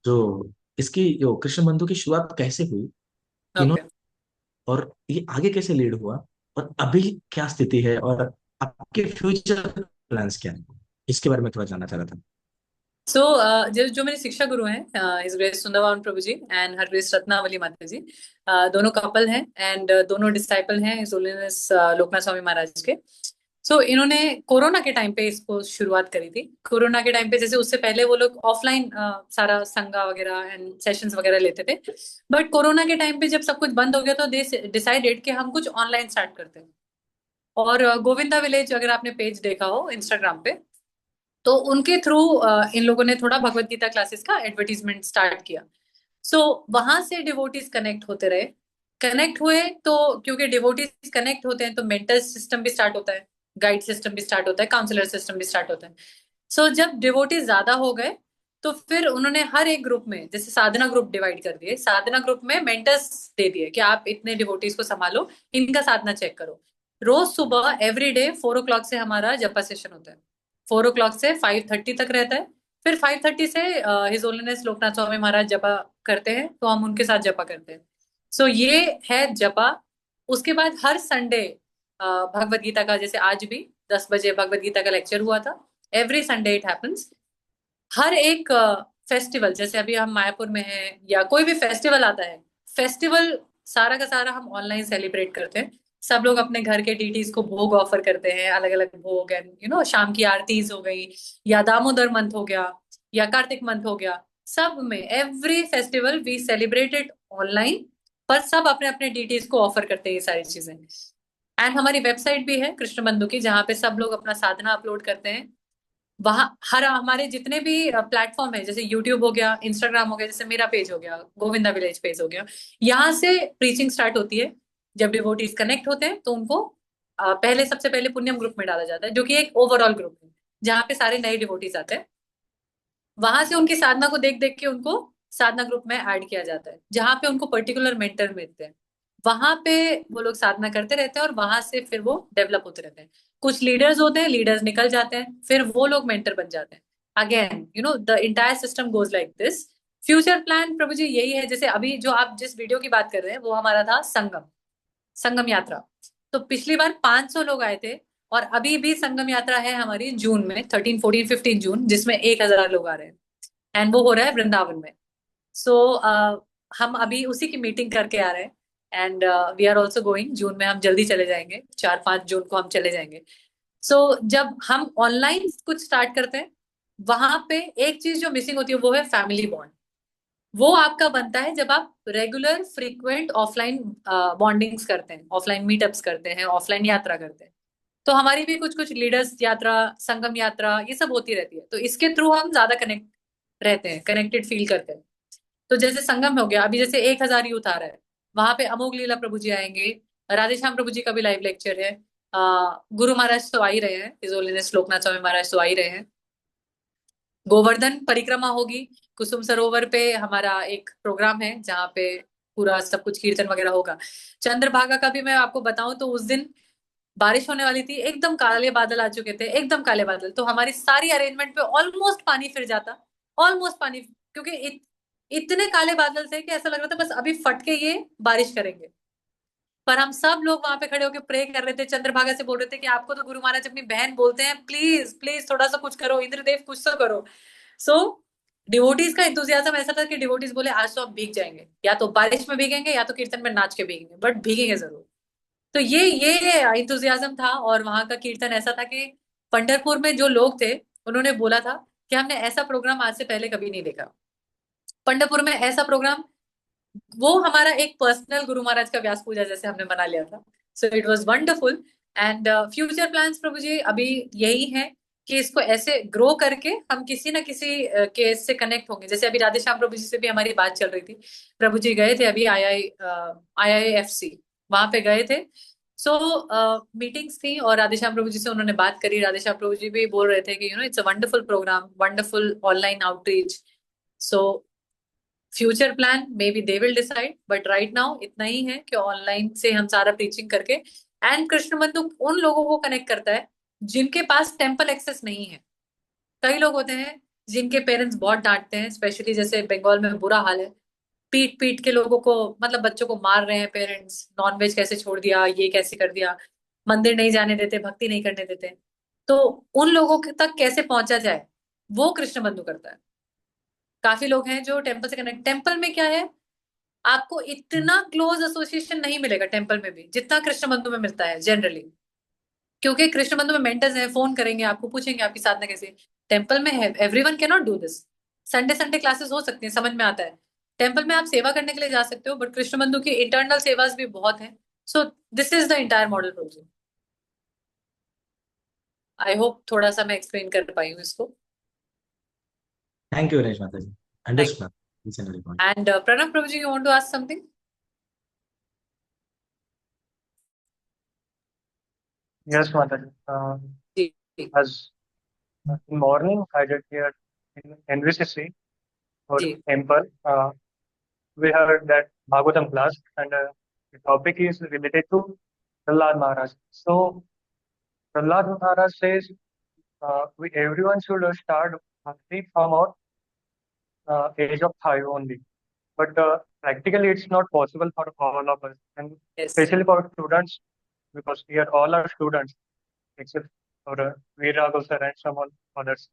जो इसकी जो कृष्ण बंधु की शुरुआत कैसे हुई, किन्हों ओके। और ये आगे कैसे लीड हुआ, और अभी क्या स्थिति है, और आपके फ्यूचर प्लान्स क्या है, इसके बारे में थोड़ा जानना चाह रहा था। सो जो जो मेरे शिक्षा गुरु हैं, his grace Sundarvan Prabhu ji and her grace Ratnavali mata ji, दोनों कपल हैं, एंड दोनों डिसाइपल हैं इस होलीनेस लोकनाथ स्वामी महाराज के। सो इन्होंने कोरोना के टाइम पे इसको शुरुआत करी थी। कोरोना के टाइम पे, जैसे उससे पहले वो लोग ऑफलाइन सारा संगा वगैरह एंड सेशंस वगैरह लेते थे, बट कोरोना के टाइम पे जब सब कुछ बंद हो गया तो दे डिसाइडेड कि हम कुछ ऑनलाइन स्टार्ट करते हैं। और गोविंदा विलेज, अगर आपने पेज देखा हो इंस्टाग्राम पे, तो उनके थ्रू इन लोगों ने थोड़ा भगवत गीता क्लासेस का एडवर्टीजमेंट स्टार्ट किया। सो वहां से डिवोटीज कनेक्ट होते रहे, कनेक्ट हुए तो, क्योंकि डिवोटीज कनेक्ट होते हैं तो मेंटल सिस्टम भी स्टार्ट होता है, गाइड सिस्टम भी स्टार्ट होता है, काउंसलर सिस्टम भी स्टार्ट होता है। सो जब डिवोटीज ज्यादा हो गए तो फिर उन्होंने हर एक ग्रुप में, जैसे साधना ग्रुप डिवाइड कर दिए, साधना ग्रुप में मेंटर्स दे दिए कि आप इतने डिवोटीज को संभालो, इनका साधना चेक करो। रोज सुबह एवरी डे 4 o'clock से हमारा जपा सेशन होता है, 4 o'clock से 5:30 तक रहता है। फिर 5:30 से हिज होलीनेस लोकनाथ स्वामी महाराज जपा करते हैं, तो हम उनके साथ जपा करते हैं। सो ये है जपा। उसके बाद हर संडे भगवत गीता का, जैसे आज भी 10 बजे भगवत गीता का लेक्चर हुआ था, एवरी संडे इट हैपेंस। हर एक फेस्टिवल, जैसे अभी हम मायापुर में हैं या कोई भी फेस्टिवल आता है, फेस्टिवल सारा का सारा हम ऑनलाइन सेलिब्रेट करते हैं। सब लोग अपने घर के डीटीज को भोग ऑफर करते हैं, अलग अलग भोग, एंड शाम की आरतीज हो गई, या दामोदर मंथ हो गया, या कार्तिक मंथ हो गया, सब में every festival we celebrated online. पर सब अपने अपने डीटीज को ऑफर करते हैं ये सारी चीजें। एंड हमारी वेबसाइट भी है कृष्ण बंधु की, जहाँ पे सब लोग अपना साधना अपलोड करते हैं। वहां हर हमारे जितने भी प्लेटफॉर्म है, जैसे यूट्यूब हो गया, इंस्टाग्राम हो गया, जैसे मेरा पेज हो गया, गोविंदा विलेज पेज हो गया, यहाँ से प्रीचिंग स्टार्ट होती है। जब डिवोटीज कनेक्ट होते हैं तो उनको पहले सबसे पहले पुण्यम ग्रुप में डाला जाता है, जो कि एक ओवरऑल ग्रुप है जहाँ पे सारे नए डिवोटीज आते हैं। वहां से उनकी साधना को देख देख के उनको साधना ग्रुप में ऐड किया जाता है, जहाँ पे उनको पर्टिकुलर मेंटर मिलते हैं। वहां पे वो लोग साधना करते रहते हैं और वहां से फिर वो डेवलप होते रहते हैं। कुछ लीडर्स होते हैं, लीडर्स निकल जाते हैं, फिर वो लोग मेंटर बन जाते हैं। Again the entire system goes like this. Future plan प्रभु जी यही है, जैसे अभी जो आप जिस वीडियो की बात कर रहे हैं वो हमारा था संगम, संगम यात्रा। तो पिछली बार 500 लोग आए थे, और अभी भी संगम यात्रा है हमारी जून में, 13, 14, 15 जून, जिसमें 1,000 लोग आ रहे हैं, एंड वो हो रहा है वृंदावन में। सो हम अभी उसी की मीटिंग करके आ रहे हैं, and we are also going. जून में हम जल्दी चले जाएंगे, 4-5 जून को हम चले जाएंगे। सो जब हम ऑनलाइन कुछ स्टार्ट करते हैं, वहां पे एक चीज जो मिसिंग होती है वो है फैमिली बॉन्ड। वो आपका बनता है जब आप रेगुलर फ्रीक्वेंट ऑफलाइन बॉन्डिंग्स करते हैं, ऑफलाइन मीटअप्स करते हैं, ऑफलाइन यात्रा करते हैं। तो हमारी भी कुछ कुछ लीडर्स यात्रा, संगम यात्रा, ये सब होती रहती है, तो इसके थ्रू हम ज्यादा कनेक्ट रहते हैं, कनेक्टेड फील करते हैं। तो जैसे संगम हो गया, अभी जैसे 1,000 यूथ आ रहा है, वहां पे अमोघ लीला प्रभु जी आएंगे, राधेश्याम प्रभु जी का भी लाइव लेक्चर है, गुरु महाराज तो आ ही रहे हैं, हिज होलीनेस लोकनाथ स्वामी महाराज तो आ ही रहे हैं। गोवर्धन परिक्रमा होगी, कुसुम सरोवर पे हमारा एक प्रोग्राम है जहाँ पे पूरा सब कुछ कीर्तन वगैरह होगा। चंद्रभागा का भी मैं आपको बताऊं तो उस दिन बारिश होने वाली थी, एकदम काले बादल आ चुके थे, एकदम काले बादल, तो हमारी सारी अरेंजमेंट पे ऑलमोस्ट पानी फिर जाता, ऑलमोस्ट पानी, क्योंकि इतने काले बादल थे कि ऐसा लग रहा था बस अभी फट के ये बारिश करेंगे। पर हम सब लोग वहां पे खड़े होकर प्रे कर रहे थे, चंद्रभागा से बोल रहे थे कि आपको तो गुरु महाराज अपनी बहन बोलते हैं, प्लीज प्लीज थोड़ा सा कुछ करो, इंद्रदेव कुछ तो करो। सो डिवोटीज का इंतुजियाज्म ऐसा था कि डिवोटीज बोले आज तो हम भीग जाएंगे, या तो बारिश में भीगेंगे या तो कीर्तन में नाच के भीगेंगे, बट भीगेंगे जरूर। तो ये इंतुजियाज्म था। और वहां का कीर्तन ऐसा था कि पंढरपुर में जो लोग थे उन्होंने बोला था कि हमने ऐसा प्रोग्राम आज से पहले कभी नहीं देखा, पंढरपुर में ऐसा प्रोग्राम। वो हमारा एक पर्सनल गुरु महाराज का व्यास पूजा जैसे हमने बना लिया था। So it was wonderful. And future plans प्रभु जी अभी यही है कि इसको ऐसे ग्रो करके हम किसी ना किसी केस से कनेक्ट होंगे। जैसे अभी राधेश्याम प्रभु जी से भी हमारी बात चल रही थी, प्रभु जी गए थे अभी IIFC, वहां पे गए थे। सो मीटिंग्स थी और राधेश्याम प्रभु जी से उन्होंने बात करी। राधेश्याम प्रभु जी भी बोल रहे थे कि it's a wonderful programme, wonderful online outreach. So future plan may be they will decide, but right now इतना ही है कि ऑनलाइन से हम सारा प्रीचिंग करके, एंड कृष्ण बंधु उन लोगों को कनेक्ट करता है जिनके पास टेम्पल एक्सेस नहीं है। कई लोग होते हैं जिनके पेरेंट्स बहुत डांटते हैं, स्पेशली जैसे बंगाल में बुरा हाल है, पीट पीट के लोगों को, मतलब बच्चों को मार रहे हैं पेरेंट्स, नॉनवेज कैसे छोड़ दिया, ये कैसे कर दिया, मंदिर नहीं जाने देते, भक्ति नहीं करने देते। तो उन लोगों के तक कैसे पहुंचा जाए, वो कृष्ण बंधु करता है। काफी लोग हैं जो टेम्पल से कनेक्ट, टेम्पल में क्या है, आपको इतना क्लोज एसोसिएशन नहीं मिलेगा टेम्पल में भी जितना कृष्ण बंधु में मिलता है जनरली, क्योंकि कृष्ण बंधु में मेंटर्स हैं, फोन करेंगे आपको, पूछेंगे आपकी साधना कैसे। टेम्पल में है everyone can not do this. Sunday Sunday classes हो सकती हैं, समझ में आता है, टेम्पल में आप सेवा करने के लिए जा सकते हो, बट कृष्ण बंधु की इंटरनल सेवास भी बहुत है। So this is the entire model project. I hope थोड़ा सा मैं एक्सप्लेन कर पाई हूँ इसको। Thank you Ganesh mata ji, thank understood each and every point. And Pranav Prabhu ji, you want to ask something? Yes, Mataji. जी जी As in morning, I did here in NVCC or जी temple. We heard that Bhagavatam class, and the topic is related to Prahlad Maharaj. So Prahlad Maharaj says we everyone should start bhakti from our age of 5 only. But practically, it's not possible for all of us, and yes especially for students, because we are all are students, except for Veera Gosar and some others.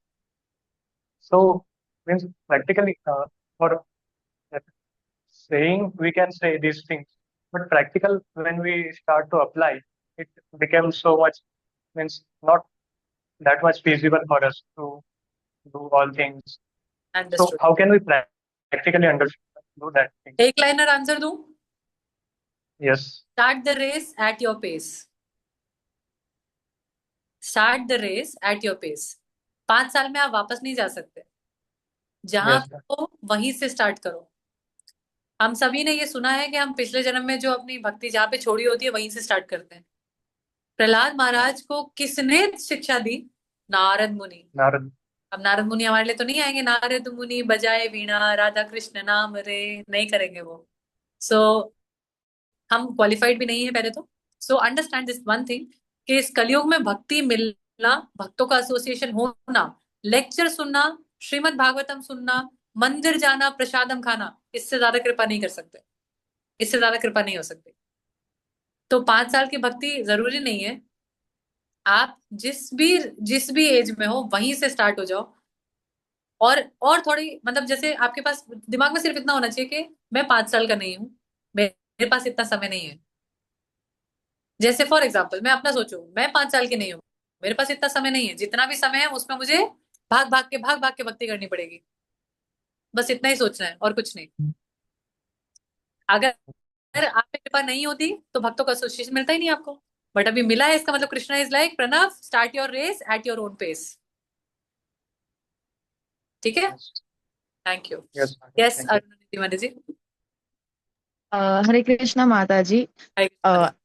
So, means practically, for saying, we can say these things, but practical, when we start to apply, it becomes so much, means not that much feasible for us to do all things. So, understood. how can we practically do that thing? एक liner answer दूं. Yes, Start the race at your pace. Start the race at your pace. 5 साल में आप वापस नहीं जा सकते. जहां yes, हो वहीं से स्टार्ट करो. हम सभी ने ये सुना है कि हम पिछले जन्म में जो अपनी भक्ति जहाँ पे छोड़ी होती है वहीं से स्टार्ट करते हैं. प्रहलाद महाराज को किसने शिक्षा दी? नारद मुनि. Narad. अब नारद मुनि हमारे लिए तो नहीं आएंगे. नारद मुनि बजाए वीणा राधा कृष्ण नाम रे, नहीं करेंगे वो. सो हम क्वालिफाइड भी नहीं है पहले तो. So understand this one thing कि इस कलयुग में भक्ति मिलना, भक्तों का एसोसिएशन होना, लेक्चर सुनना, श्रीमद् भागवतम सुनना, मंदिर जाना, प्रसादम खाना, इससे ज्यादा कृपा नहीं कर सकते. इससे ज्यादा कृपा नहीं हो सकती. तो 5 साल की भक्ति जरूरी नहीं है. आप जिस भी एज में हो वहीं से स्टार्ट हो जाओ. और थोड़ी मतलब जैसे आपके पास दिमाग में सिर्फ इतना होना चाहिए कि मैं 5 साल का नहीं हूं, मेरे पास इतना समय नहीं है. जैसे फॉर एग्जाम्पल मैं अपना सोचूं, मैं 5 साल की नहीं हूँ, मेरे पास इतना समय नहीं है. जितना भी समय है उसमें मुझे भाग भाग के भक्ति करनी पड़ेगी. बस इतना ही सोचना है और कुछ नहीं. अगर अगर आप पे कृपा नहीं होती तो भक्तों का एसोसिएशन मिलता ही नहीं आपको. बट अभी मिला है, इसका मतलब Krishna is like Pranav, start your race at your own pace. ठीक है. Yes, thank you. yes, yes thank you. Arun ji. Hare Krishna Mataji. Hare Uh, Krishna.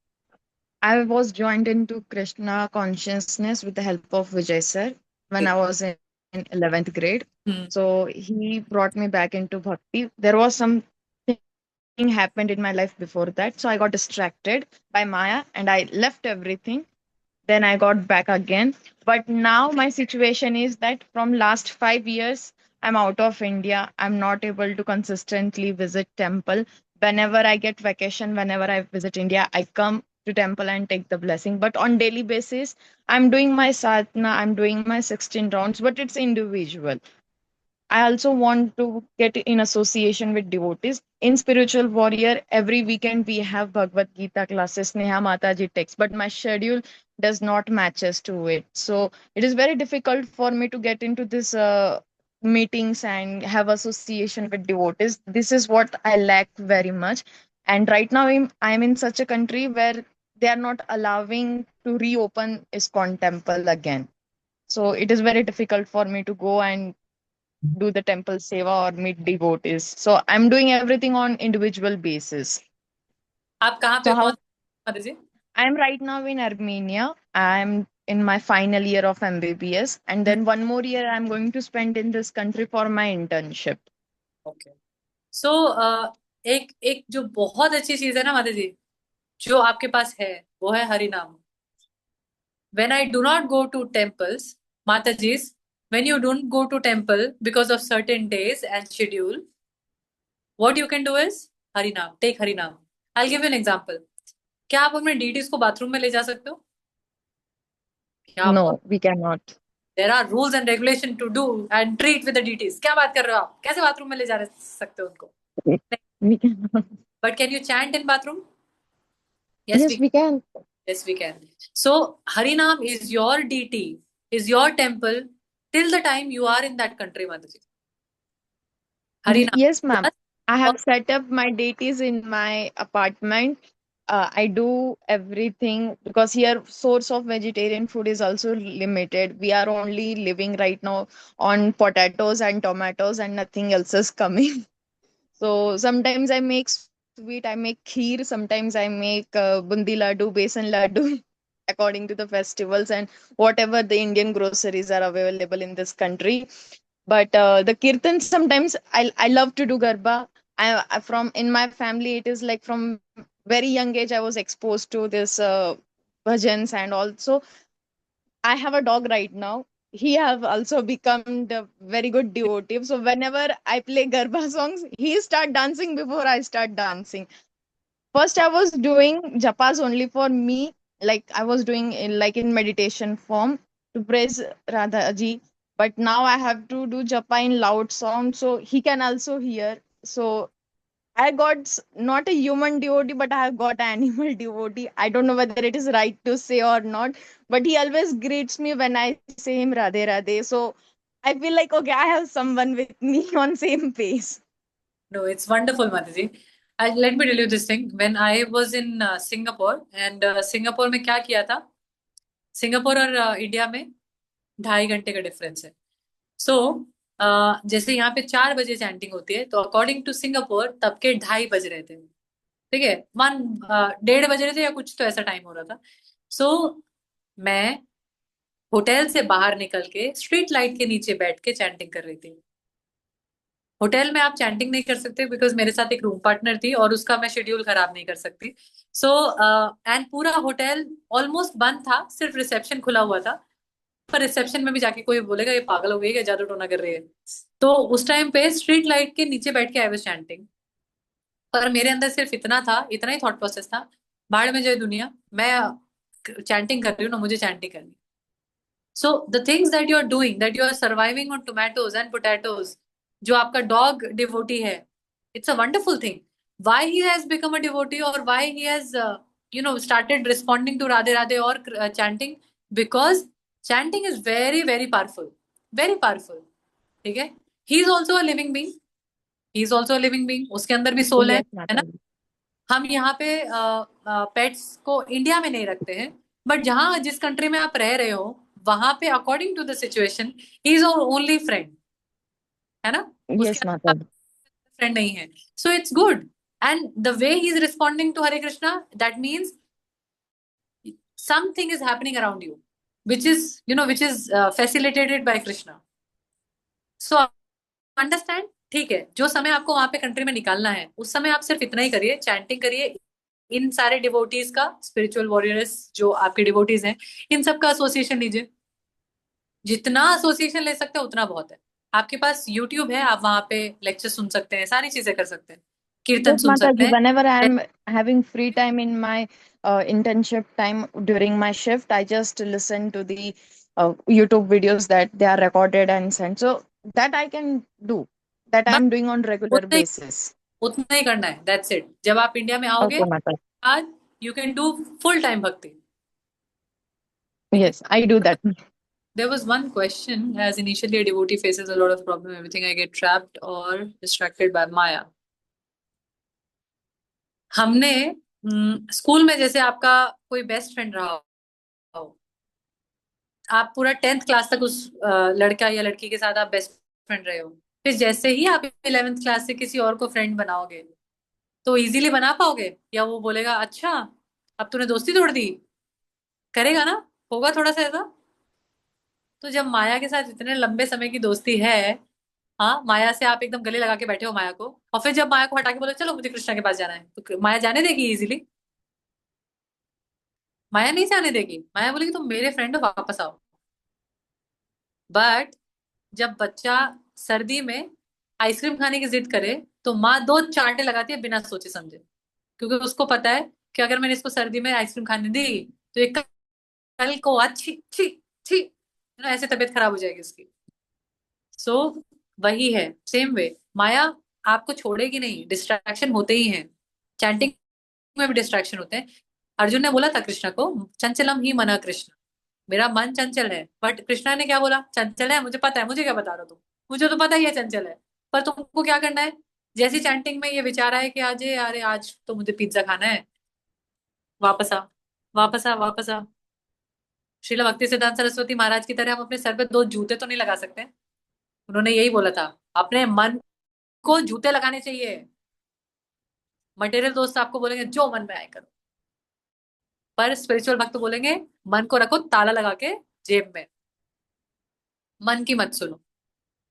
I was joined into Krishna consciousness with the help of Vijay sir when I was in 11th grade. Hmm. So he brought me back into bhakti. There was something happened in my life before that. So I got distracted by Maya and I left everything. Then I got back again. But now my situation is that from last 5 years, I'm out of India. I'm not able to consistently visit temple. Whenever I get vacation, whenever I visit India, I come to temple and take the blessing. But on daily basis, I'm doing my sadhana, I'm doing my 16 rounds, but it's individual. I also want to get in association with devotees. In Spiritual Warrior, every weekend we have Bhagavad Gita classes, Neha Mataji texts, but my schedule does not matches to it. So it is very difficult for me to get into this meetings and have association with devotees. This is what I lack very much. And right now I'm in such a country where they are not allowing to reopen ISKCON temple again. So it is very difficult for me to go and do the temple seva or meet devotees. So I'm doing everything on individual basis. आप कहाँ पे So how कौन माता जी? I'm right now in Armenia. I'm in my final year of MBBS, and then one more year I'm going to spend in this country for my internship. Okay. So एक एक जो बहुत अच्छी चीज है ना माता जी, जो आपके पास है, वो है हरि नाम. When I do not go to temples, Mataji's, when you don't go to temple because of certain days and schedule, what you can do is Harinam. Take Harinam. I'll give you an example. क्या आप अपने deities को bathroom में ले जा सकते हो? क्या No, we cannot. There are rules and regulation to do and treat with the deities. क्या बात कर रहे हो आप? कैसे बाथरूम में ले जा सकते हो उनको? We cannot. But can you chant in bathroom? Yes, Yes, we can. Yes, we can. So Harinam is your deity, is your temple till the time you are in that country, Mataji. Harinam. Yes, ma'am. I और have set up my deities in my apartment. I do everything because here source of vegetarian food is also limited. We are only living right now on potatoes and tomatoes and nothing else is coming. So sometimes I make sweet, I make kheer, sometimes I make bundi laddu, besan laddu. according to the festivals and whatever the Indian groceries are available in this country. But the kirtan sometimes I love to do garba. From in my family it is like from very young age I was exposed to this bhajans, and also I have a dog right now. He have also become the very good devotee. So whenever I play garba songs, he start dancing before I start dancing. First, I was doing japas only for me, like I was doing like in meditation form to praise Radha ji. But now I have to do japa in loud sound, so he can also hear. So I got not a human devotee, but I have got an animal devotee. I don't know whether it is right to say or not, but he always greets me when I say him Radhe Radhe. So I feel like okay, I have someone with me on same pace. No, it's wonderful, Mataji. Let me tell you this thing. When I was in Singapore, and Singapore में क्या किया था? Singapore और India में 2.5 घंटे का difference है. सो जैसे यहाँ पे 4 बजे चैंटिंग होती है, तो अकॉर्डिंग टू सिंगापुर तब के 2:30 बज रहे थे. ठीक है, 1:30 बज रहे थे या कुछ तो ऐसा टाइम हो रहा था. सो मैं होटल से बाहर निकल के स्ट्रीट लाइट के नीचे बैठ के चैंटिंग कर रही थी. होटल में आप चैंटिंग नहीं कर सकते बिकॉज मेरे साथ एक रूम पार्टनर थी और उसका मैं शेड्यूल खराब नहीं कर सकती. सो एंड पूरा होटल ऑलमोस्ट बंद था, सिर्फ रिसेप्शन खुला हुआ था. पर रिसेप्शन में भी जाके कोई बोलेगा ये पागल हो गई है, जादू टोना कर रही है. तो उस टाइम पे स्ट्रीट लाइट के नीचे बैठ के आई वाज चैंटिंग. पर मेरे अंदर सिर्फ इतना था, इतना ही थॉट प्रोसेस था, भाड़ में जाए दुनिया, मैं चैंटिंग कर रही हूँ ना, मुझे चैंटिंग करनी. So the things that you are doing, that you are surviving on tomatoes and potatoes, जो आपका डॉग डिवोटी है, it's a wonderful thing. Why he has become a devotee और why he has started responding to Radhe Radhe or chanting, because chanting is very very powerful, very powerful. ठीक है, he is also a living being, he is also a living being, उसके अंदर भी soul Yes, है ना. Mataji. हम यहाँ पे पेट्स को इंडिया में नहीं रखते हैं, बट जहाँ जिस कंट्री में आप रह रहे हो वहां पे according to the situation he is our only friend, है ना. Yes, उसके Mataji. फ्रेंड नहीं है. So it's good. And the way he is responding to Hare Krishna, that means something is happening around you, which is facilitated by Krishna. So understand. ठीक है, जो समय आपको वहां पे कंट्री में निकालना है उस समय आप सिर्फ इतना ही करिए, चैंटिंग करिए. इन सारे डिवोटीज का, स्पिरिचुअल वॉरियर्स जो आपके डिवोटीज हैं, इन सब का एसोसिएशन लीजिए. जितना एसोसिएशन ले सकते हैं उतना बहुत है. आपके पास यूट्यूब है, आप वहां पे लेक्चर सुन सकते हैं, सारी चीजें कर सकते हैं, कीर्तन Yes, सुन सकते Mataji. हैं. Whenever I'm having free time in my internship time during my shift, I just listen to the YouTube videos that they are recorded and sent. So that I can do. That बस I'm doing on regular उतना ही basis. उतना ही करना है, that's it. जब आप India में आओगे Okay, Mataji. आज you can do full time भक्ति. Yes, I do that. There was one question, as initially a devotee faces a lot of problem, everything I get trapped or distracted by Maya. हमने school में जैसे आपका कोई best friend रहा हो, आप पूरा 10th क्लास तक उस लड़का या लड़की के साथ आप बेस्ट फ्रेंड रहे हो. फिर जैसे ही आप 11th क्लास से किसी और को फ्रेंड बनाओगे तो इजीली बना पाओगे, या वो बोलेगा अच्छा अब तूने दोस्ती तोड़ दी, करेगा ना, होगा थोड़ा सा ऐसा. तो जब माया के साथ इतने लंबे समय की दोस्ती है, हाँ, माया से आप एकदम गले लगा के बैठे हो माया को, और फिर जब माया को हटा के बोले चलो मुझे कृष्णा के पास जाना है, तो माया जाने देगी इजीली? माया नहीं जाने देगी. माया बोलेगी तुम मेरे फ्रेंड हो, वापस आओ. बट जब बच्चा सर्दी में आइसक्रीम खाने की जिद करे तो माँ 2 चांटे लगाती है बिना सोचे समझे, क्योंकि उसको पता है कि अगर मैंने इसको सर्दी में आइसक्रीम खाने दी तो एक कल को अच्छी छी छी ऐसे तबीयत खराब हो जाएगी उसकी. सो वही है, सेम वे माया आपको छोड़ेगी नहीं, डिस्ट्रैक्शन होते ही हैं. चैंटिंग में भी डिस्ट्रैक्शन होते हैं. अर्जुन ने बोला था कृष्णा को, चंचलम ही मना कृष्ण, मेरा मन चंचल है. बट कृष्णा ने क्या बोला, चंचल है मुझे पता है, मुझे क्या बता रहा हो तुम, मुझे तो पता ही है चंचल है, पर तुमको क्या करना है. जैसी चैंटिंग में ये विचार है कि आज अरे आज तो मुझे पिज्जा खाना है, वापस आ, वापस आ, वापस आ. श्रील भक्ति सिद्धांत सरस्वती महाराज की तरह हम अपने सर पे 2 जूते तो नहीं लगा सकते. उन्होंने यही बोला था, अपने मन को जूते लगाने चाहिए. मटेरियल दोस्त आपको बोलेंगे जो मन में आए करो, पर स्पिरिचुअल भक्त बोलेंगे मन को रखो ताला लगा के जेब में, मन की मत सुनो,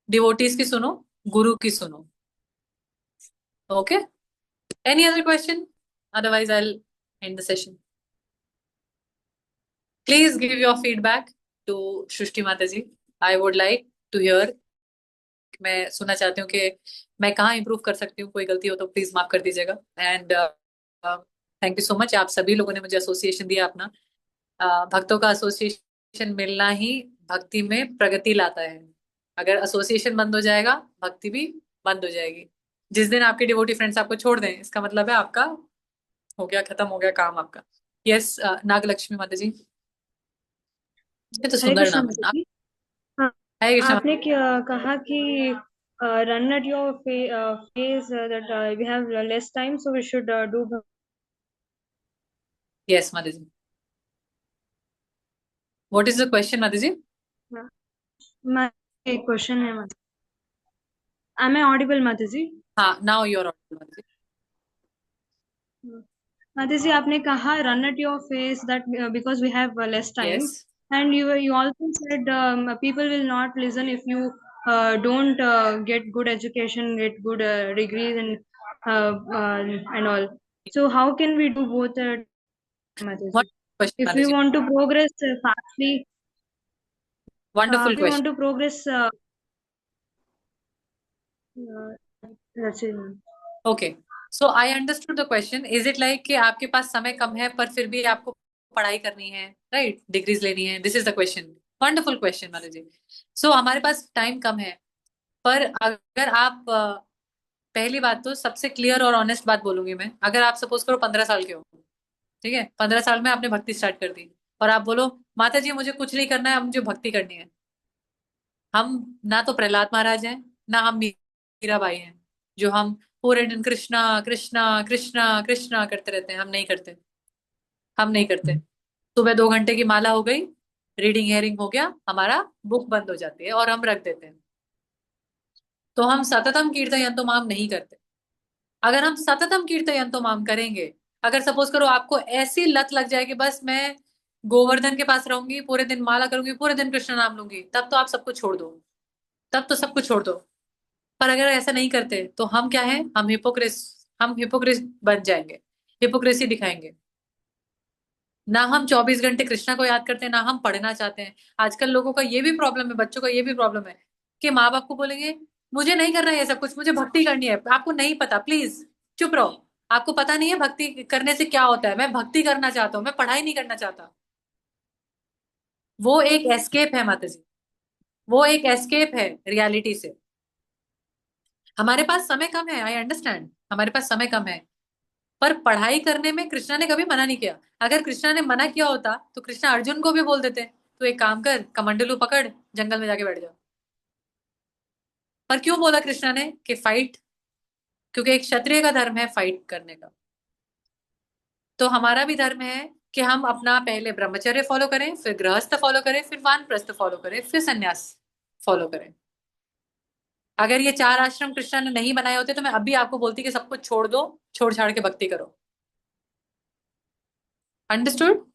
डिवोटीज की सुनो, गुरु की सुनो। Okay, any other question? Otherwise I will end the session. Please give your feedback to Srishti mata ji. I would like to hear, मैं सुनना चाहती हूँ कि मैं कहाँ इंप्रूव कर सकती हूँ, कोई गलती हो तो प्लीज माफ कर दीजिएगा। And thank you so much, आप सभी लोगों ने मुझे एसोसिएशन दिया अपना। भक्तों का एसोसिएशन मिलना ही भक्ति में प्रगति लाता है। अगर एसोसिएशन बंद हो जाएगा, भक्ति भी बंद हो जाएगी। जिस दिन आपके डिवोटी फ्रेंड्स आपको छोड़ दें, इसका मतलब है आपका हो गया, खत्म हो गया काम आपका। यस, नागलक्ष्मी माता जी, ये तो हरे सुंदर कृष्णा नाम है माता ना। जी। हाँ, हरे कृष्ण। आपने कहा कि run at your pace that we have less time so we should do. Yes Mata ji, what is the question Mata ji? मैं एक क्वेश्चन है माता। एम आई ऑडिबल माता जी? हाँ, नाउ योर माता जी। माता जी, आपने कहा run at your pace that because we have less time, yes, and you also said people will not listen if you don't get good education, get good degrees and all. So how can we do both, what Mataji? Question If Mata we ji? want to progress fastly, wonderful if we want question. to progress, uh, that's it. Okay, so I understood the question. Is it like कि आपके पास समय कम है पर फिर भी आपको पढ़ाई करनी है, राइट, डिग्रीज लेनी है, this is the question. Wonderful question Mata जी। सो हमारे पास टाइम कम है, पर अगर आप पहली बात तो सबसे क्लियर और ऑनेस्ट बात बोलूंगी मैं, अगर आप सपोज करो 15 साल के हो, ठीक है, 15 साल में आपने भक्ति स्टार्ट कर दी, और आप बोलो माता जी मुझे कुछ नहीं करना है, अब मुझे भक्ति करनी है। हम ना तो प्रहलाद महाराज हैं, ना हम मीराबाई हैं, जो हम पूरे दिन कृष्णा कृष्णा कृष्णा कृष्णा करते रहते हैं। हम नहीं करते, हम नहीं करते। सुबह 2 घंटे की माला हो गई, रीडिंग हेयरिंग हो गया, हमारा बुक बंद हो जाती है और हम रख देते हैं। तो हम सततम कीर्तन यंतोमाम नहीं करते। अगर हम सततम कीर्तन यंतोमाम करेंगे, अगर सपोज करो आपको ऐसी लत लग जाए कि बस मैं गोवर्धन के पास रहूंगी, पूरे दिन माला करूंगी, पूरे दिन कृष्ण नाम लूंगी, तब तो आप सब कुछ छोड़ दो, तब तो सब कुछ छोड़ दो। पर अगर ऐसा नहीं करते तो हम क्या है, हम हिपोक्रिस बन जाएंगे, हिपोक्रेसी दिखाएंगे। ना हम 24 घंटे कृष्णा को याद करते हैं, ना हम पढ़ना चाहते हैं। आजकल लोगों का ये भी प्रॉब्लम है, बच्चों का ये भी प्रॉब्लम है कि माँ बाप को बोलेंगे मुझे नहीं करना है ये सब कुछ, मुझे भक्ति करनी है। आपको नहीं पता, प्लीज चुप रहो। आपको पता नहीं है भक्ति करने से क्या होता है। मैं भक्ति करना चाहता हूँ, मैं पढ़ाई नहीं करना चाहता। वो एक एस्केप है माता जी, वो एक एस्केप है रियलिटी से। हमारे पास समय कम है, आई अंडरस्टैंड, हमारे पास समय कम है, पर पढ़ाई करने में कृष्णा ने कभी मना नहीं किया। अगर कृष्णा ने मना किया होता तो कृष्णा अर्जुन को भी बोल देते तो एक काम कर, कमंडलू पकड़, जंगल में जाके बैठ जा। पर क्यों बोला कृष्णा ने कि फाइट? क्योंकि एक क्षत्रिय का धर्म है फाइट करने का। तो हमारा भी धर्म है कि हम अपना पहले ब्रह्मचर्य फॉलो करें, फिर गृहस्थ फॉलो करें, फिर वानप्रस्थ फॉलो करें, फिर संन्यास फॉलो करें। अगर ये 4 आश्रम कृष्णा ने नहीं बनाए होते तो मैं अभी आपको बोलती कि सब कुछ छोड़ दो, छोड़ छाड़ के भक्ति करो। अंडरस्टूड?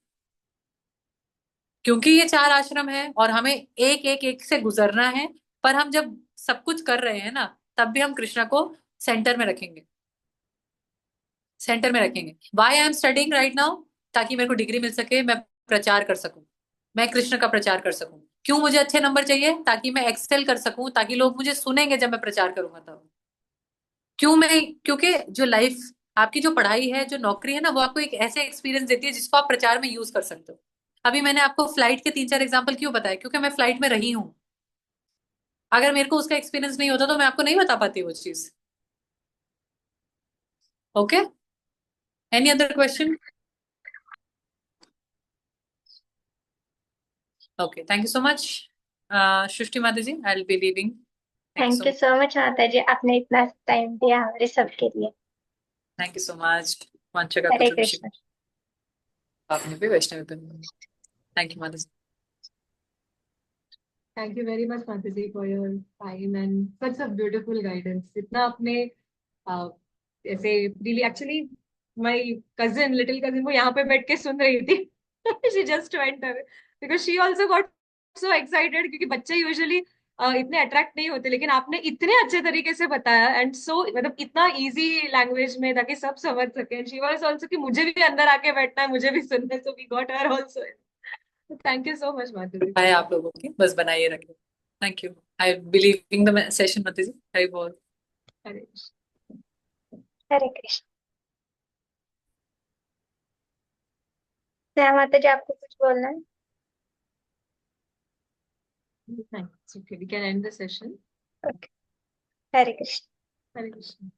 क्योंकि ये 4 आश्रम है और हमें एक एक एक से गुजरना है। पर हम जब सब कुछ कर रहे हैं ना, तब भी हम कृष्णा को सेंटर में रखेंगे, सेंटर में रखेंगे। Why am I studying right now? ताकि मेरे को डिग्री मिल सके, मैं प्रचार कर सकूं, मैं कृष्ण का प्रचार कर सकूं। क्यों मुझे अच्छे नंबर चाहिए? ताकि मैं एक्सेल कर सकूं, ताकि लोग मुझे सुनेंगे जब मैं प्रचार करूंगा तब। क्यों मैं, क्योंकि जो लाइफ आपकी जो पढ़ाई है, जो नौकरी है ना, वो आपको एक ऐसे एक्सपीरियंस देती है जिसको आप प्रचार में यूज कर सकते हो। अभी मैंने आपको फ्लाइट के 3-4 एग्जाम्पल क्यों बताया? क्योंकि मैं फ्लाइट में रही हूँ। अगर मेरे को उसका एक्सपीरियंस नहीं होता तो मैं आपको नहीं बता पाती वो चीज। Okay, any other question? Okay, thank you so much Srishti mata ji, I will be leaving. Thank you thank so you much. So much mata ji, आपने इतना टाइम दिया हमारे सबके लिए। Thank you so much. वंशका हरे कुटुंब कृष्ण। आपने भी, वैष्णवी पे। Thank you mata ji. Thank you very much mata ji for your time and such a beautiful guidance. इतना आपने ऐसे really actually my cousin, little cousin, वो यहाँ पे बैठ के सुन रही थी. She just went away because she also got so excited, क्योंकि बच्चे यूजुअली इतने अट्रैक्ट नहीं होते, लेकिन आपने इतने अच्छे तरीके से बताया एंड सो मतलब इतना इजी लैंग्वेज में ताकि सब समझ सके. शी वाज आल्सो कि मुझे भी अंदर आके बैठना है, मुझे भी सुनना है, so we got her also. Thank you so much Madhuri. है आप लोगों की, बस बनाइए रखें. Thank you. I believe in the session mata ji. हरी बोल. हरे हरे कृष्ण. जय माता जी, आपको कुछ बोलना है? Thanks. Okay, we can end the session. Okay. Hare Krishna. Hare Krishna.